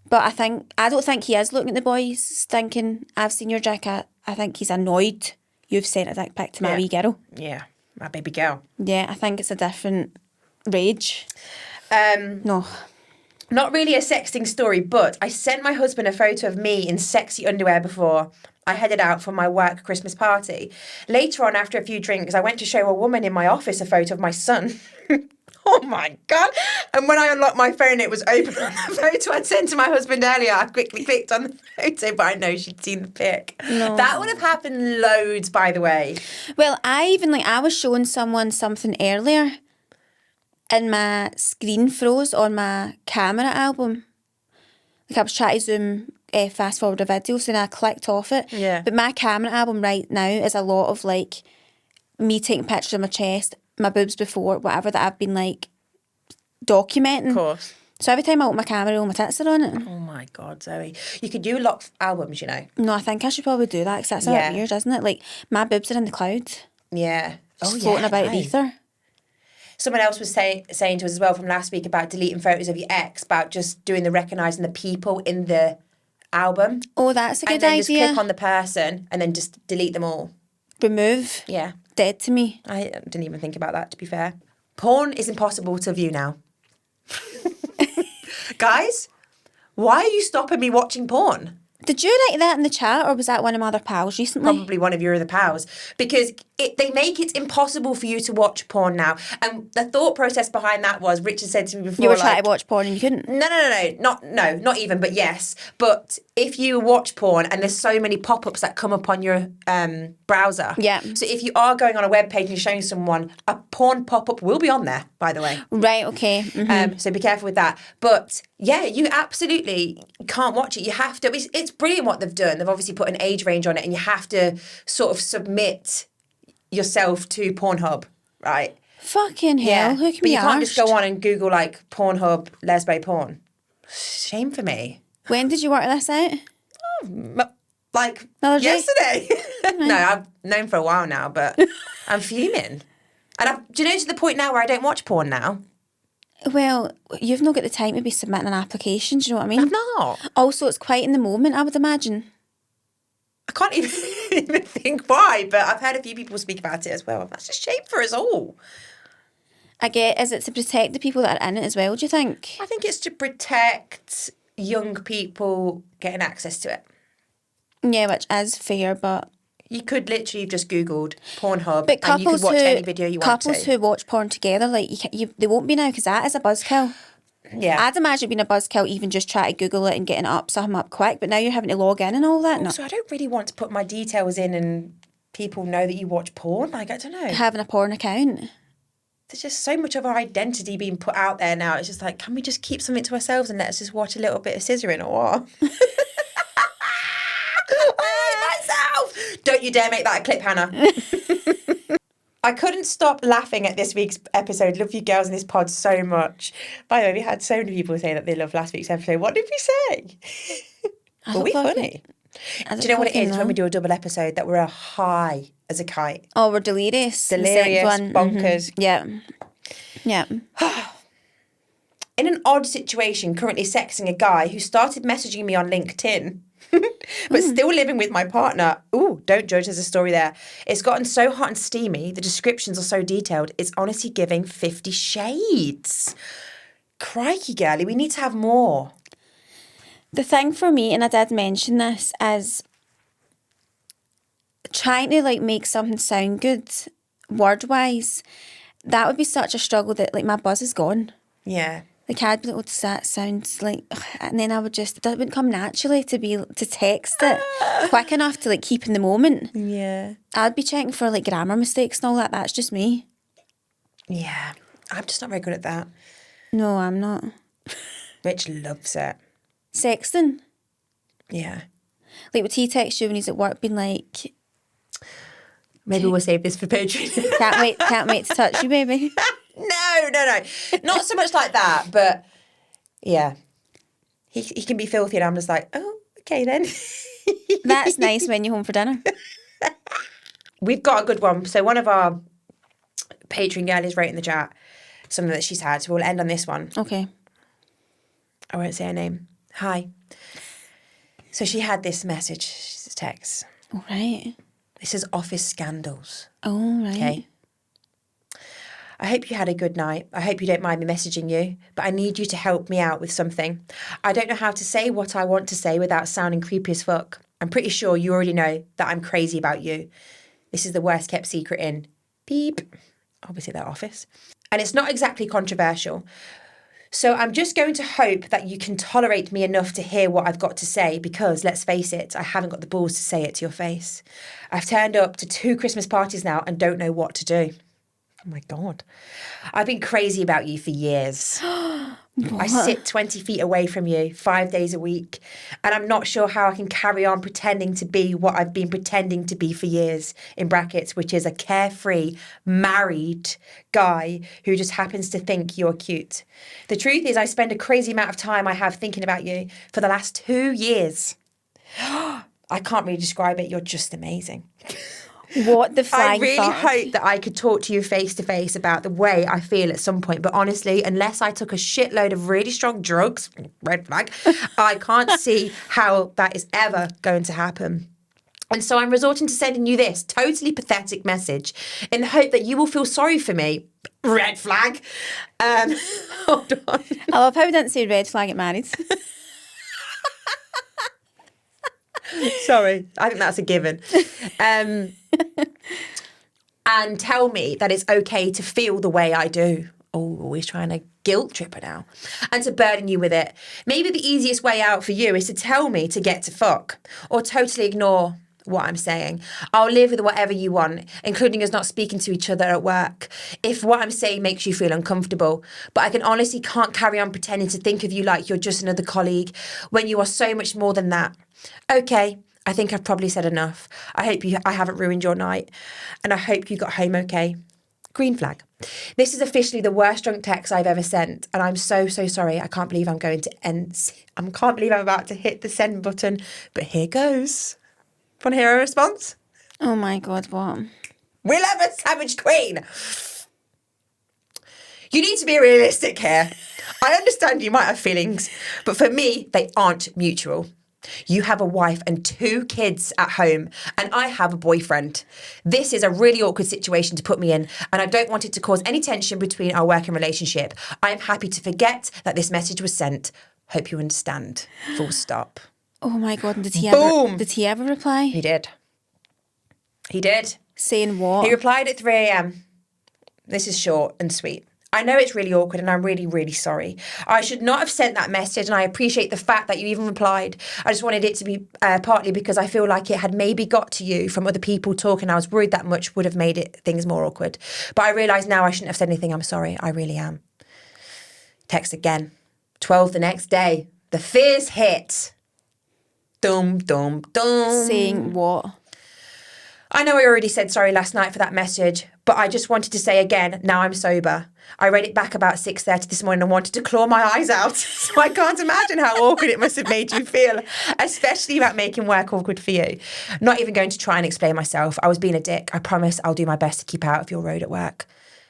But I don't think he is looking at the boys thinking, I've seen your dick. I think he's annoyed you've sent a dick pic to my wee girl. Yeah, my baby girl. Yeah, I think it's a different rage. No. Not really a sexting story, but I sent my husband a photo of me in sexy underwear before I headed out for my work Christmas party. Later on, after a few drinks, I went to show a woman in my office a photo of my son. Oh my God. And when I unlocked my phone, it was open on the photo I'd sent to my husband earlier. I quickly clicked on the photo, but I know she'd seen the pic. No. That would have happened loads, by the way. Well, I was showing someone something earlier and my screen froze on my camera album. Like I was trying to zoom fast forward a video, so then I clicked off it. Yeah. But my camera album right now is a lot of like me taking pictures of my chest, my boobs before, whatever that I've been like documenting. Of course. So every time I open my camera, all my tits are on it. Oh my God, Zoe. You could do lock albums, you know. No, I think I should probably do that because that's a bit weird, isn't it? Like my boobs are in the clouds. Yeah. Just floating about in ether. Someone else was saying to us as well from last week about deleting photos of your ex, about just doing the recognising the people in the album. Oh, that's a good and then idea. just click on the person and then just delete them all. Remove. Yeah. Dead to me. I didn't even think about that, to be fair. Porn is impossible to view now. Guys, why are you stopping me watching porn? Did you write that in the chat or was that one of my other pals recently? Probably one of your other pals. Because they make it impossible for you to watch porn now. And the thought process behind that was, Richard said to me before, You were trying to watch porn and you couldn't? No, not even, but yes. But if you watch porn and there's so many pop-ups that come up on your browser. Yeah. So if you are going on a web page and you're showing someone, a porn pop-up will be on there, by the way. Right, okay. Mm-hmm. So be careful with that. But yeah, you absolutely can't watch it. You have to. It's brilliant what they've done. They've obviously put an age range on it and you have to sort of submit yourself to Pornhub, right? Fucking hell, who can But be you can't just arsed? go on and Google like Pornhub lesbo porn. Shame for me. When did you work this out? Like Another day? yesterday. No, I've known for a while now, but I'm fuming. And do you know to the point now where I don't watch porn now? Well, you've not got the time to be submitting an application, do you know what I mean? I'm not. Also, it's quite in the moment, I would imagine. I can't even think why, but I've heard a few people speak about it as well. That's a shame for us all. Is it to protect the people that are in it as well, do you think? I think it's to protect young people getting access to it. Yeah, which is fair, but... You could literally have just Googled Pornhub But and you could watch any video you want to. Couples who watch porn together, like, they won't be now because that is a buzzkill. Yeah. I'd imagine it being a buzzkill even just try to Google it and getting it up, something up quick, but now you're having to log in and all that. Also, I don't really want to put my details in and people know that you watch porn. Like, I don't know. Having a porn account. There's just so much of our identity being put out there now. It's just like, can we just keep something to ourselves and let us just watch a little bit of scissoring or what? I hate myself! Don't you dare make that a clip, Hannah. I couldn't stop laughing at this week's episode. Love you girls in this pod so much. By the way, we had so many people say that they love last week's episode. What did we say? Were we funny? Do you know what it is when we do a double episode? That we're a high as a kite. Oh, we're delirious. Delirious, bonkers. Mm-hmm. Yeah. In an odd situation, currently sexting a guy who started messaging me on LinkedIn, but still living with my partner. Ooh, don't judge, there's a story there. It's gotten so hot and steamy, the descriptions are so detailed, it's honestly giving 50 Shades. Crikey, girlie, we need to have more. The thing for me, and I did mention this, is trying to like make something sound good word-wise. That would be such a struggle that like my buzz is gone. Yeah. Like I'd be like, what does that sound like? And then I would just, that wouldn't come naturally to text it quick enough to like keep in the moment. Yeah. I'd be checking for like grammar mistakes and all that. That's just me. Yeah. I'm just not very good at that. No, I'm not. Rich loves it. Sexting? Yeah. Like would he text you when he's at work being like... Maybe we'll save this for Patreon. Can't wait to touch you, baby. No. Not so much like that, but yeah. He can be filthy and I'm just like, oh, okay then. That's nice when you're home for dinner. We've got a good one. So one of our Patreon girlies wrote in the chat something that she's had. So we'll end on this one. Okay. I won't say her name. Hi. So she had this message, this text. All right. This is office scandals. Oh, right. Okay. I hope you had a good night. I hope you don't mind me messaging you, but I need you to help me out with something. I don't know how to say what I want to say without sounding creepy as fuck. I'm pretty sure you already know that I'm crazy about you. This is the worst kept secret in beep. Obviously their office. And it's not exactly controversial. So I'm just going to hope that you can tolerate me enough to hear what I've got to say because, let's face it, I haven't got the balls to say it to your face. I've turned up to 2 Christmas parties now and don't know what to do. Oh my God. I've been crazy about you for years. I sit 20 feet away from you 5 days a week, and I'm not sure how I can carry on pretending to be what I've been pretending to be for years, in brackets, which is a carefree, married guy who just happens to think you're cute. The truth is I spend a crazy amount of time I have thinking about you for the last 2 years. I can't really describe it. You're just amazing. What the flying I really fuck? hope that I could talk to you face to face about the way I feel at some point. But honestly, unless I took a shitload of really strong drugs, red flag, I can't see how that is ever going to happen. And so I'm resorting to sending you this totally pathetic message in the hope that you will feel sorry for me. Red flag. Hold on. I love how we didn't say red flag at married. Sorry, I think that's a given. And tell me that it's okay to feel the way I do. Oh, always trying to guilt trip her now. And to burden you with it. Maybe the easiest way out for you is to tell me to get to fuck. Or totally ignore what I'm saying. I'll live with whatever you want, including us not speaking to each other at work, if what I'm saying makes you feel uncomfortable. But I can honestly can't carry on pretending to think of you like you're just another colleague when you are so much more than that. Okay, I think I've probably said enough. I haven't ruined your night, and I hope you got home okay. Green flag. This is officially the worst drunk text I've ever sent, and I'm so sorry. I can't believe I'm about to hit the send button, but here goes. Want to hear a response? Oh my God, what? We'll have a savage queen. You need to be realistic here. I understand you might have feelings, but for me, they aren't mutual. You have a wife and 2 kids at home, and I have a boyfriend. This is a really awkward situation to put me in, and I don't want it to cause any tension between our working relationship. I am happy to forget that this message was sent. Hope you understand. Full stop. Oh my God, and did he ever reply? He did. He did. Saying what? He replied at 3 a.m. This is short and sweet. I know it's really awkward and I'm really, really sorry. I should not have sent that message, and I appreciate the fact that you even replied. I just wanted it to be partly because I feel like it had maybe got to you from other people talking. I was worried that much would have made things more awkward. But I realise now I shouldn't have said anything. I'm sorry. I really am. Text again. 12 the next day. The fears hit. Dum, dum, dum. Saying what? I know I already said sorry last night for that message, but I just wanted to say again, now I'm sober. I read it back about 6:30 this morning and wanted to claw my eyes out. So I can't imagine how awkward it must have made you feel, especially about making work awkward for you. Not even going to try and explain myself. I was being a dick. I promise I'll do my best to keep out of your road at work.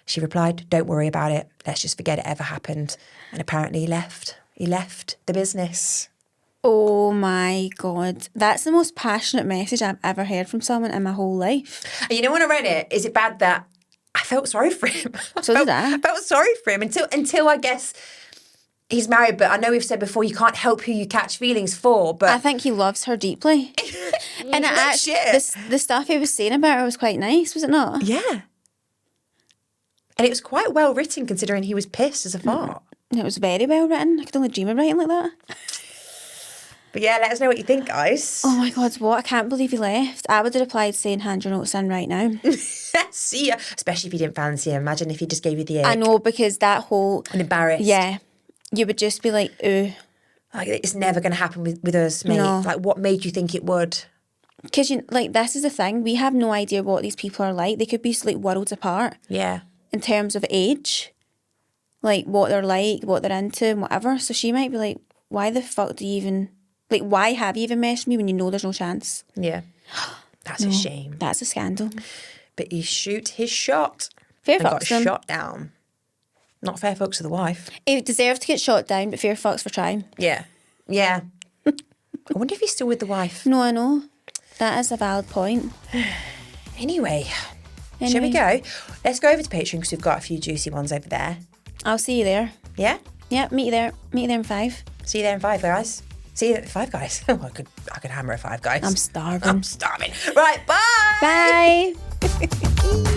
She replied, don't worry about it. Let's just forget it ever happened. And apparently he left. He left the business. Oh my God. That's the most passionate message I've ever heard from someone in my whole life. And you know, when I read it, is it bad that I felt sorry for him? So did I. I felt sorry for him until I guess he's married. But I know we've said before, you can't help who you catch feelings for. But I think he loves her deeply. And the stuff he was saying about her was quite nice, was it not? Yeah. And it was quite well written considering he was pissed as a fart. It was very well written. I could only dream of writing like that. But yeah, let us know what you think, guys. Oh my God, what? I can't believe he left. I would have replied saying, hand your notes in right now. See ya. Especially if you didn't fancy him. Imagine if he just gave you the ick. I know, because that whole... And embarrassed. Yeah. You would just be like, ooh. Like, it's never going to happen with us, mate. No. Like, what made you think it would? Because, this is the thing. We have no idea what these people are like. They could be, worlds apart. Yeah. In terms of age. Like, what they're like, what they're into, and whatever. So she might be like, why the fuck do you even... why have you even messaged me when you know there's no chance? Yeah. That's a shame. That's a scandal. But he shoot his shot. Fair and got fucks them. shot down. Not fair fucks to the wife. He deserves to get shot down, but fair fucks for trying. Yeah. Yeah. I wonder if he's still with the wife. No, I know. That is a valid point. Anyway, shall we go? Let's go over to Patreon because we've got a few juicy ones over there. I'll see you there. Yeah? Yeah, meet you there. Meet you there in 5. See you there in 5, guys. See you at 5 guys. Oh, I could hammer a 5 guys. I'm starving. Right, bye. Bye.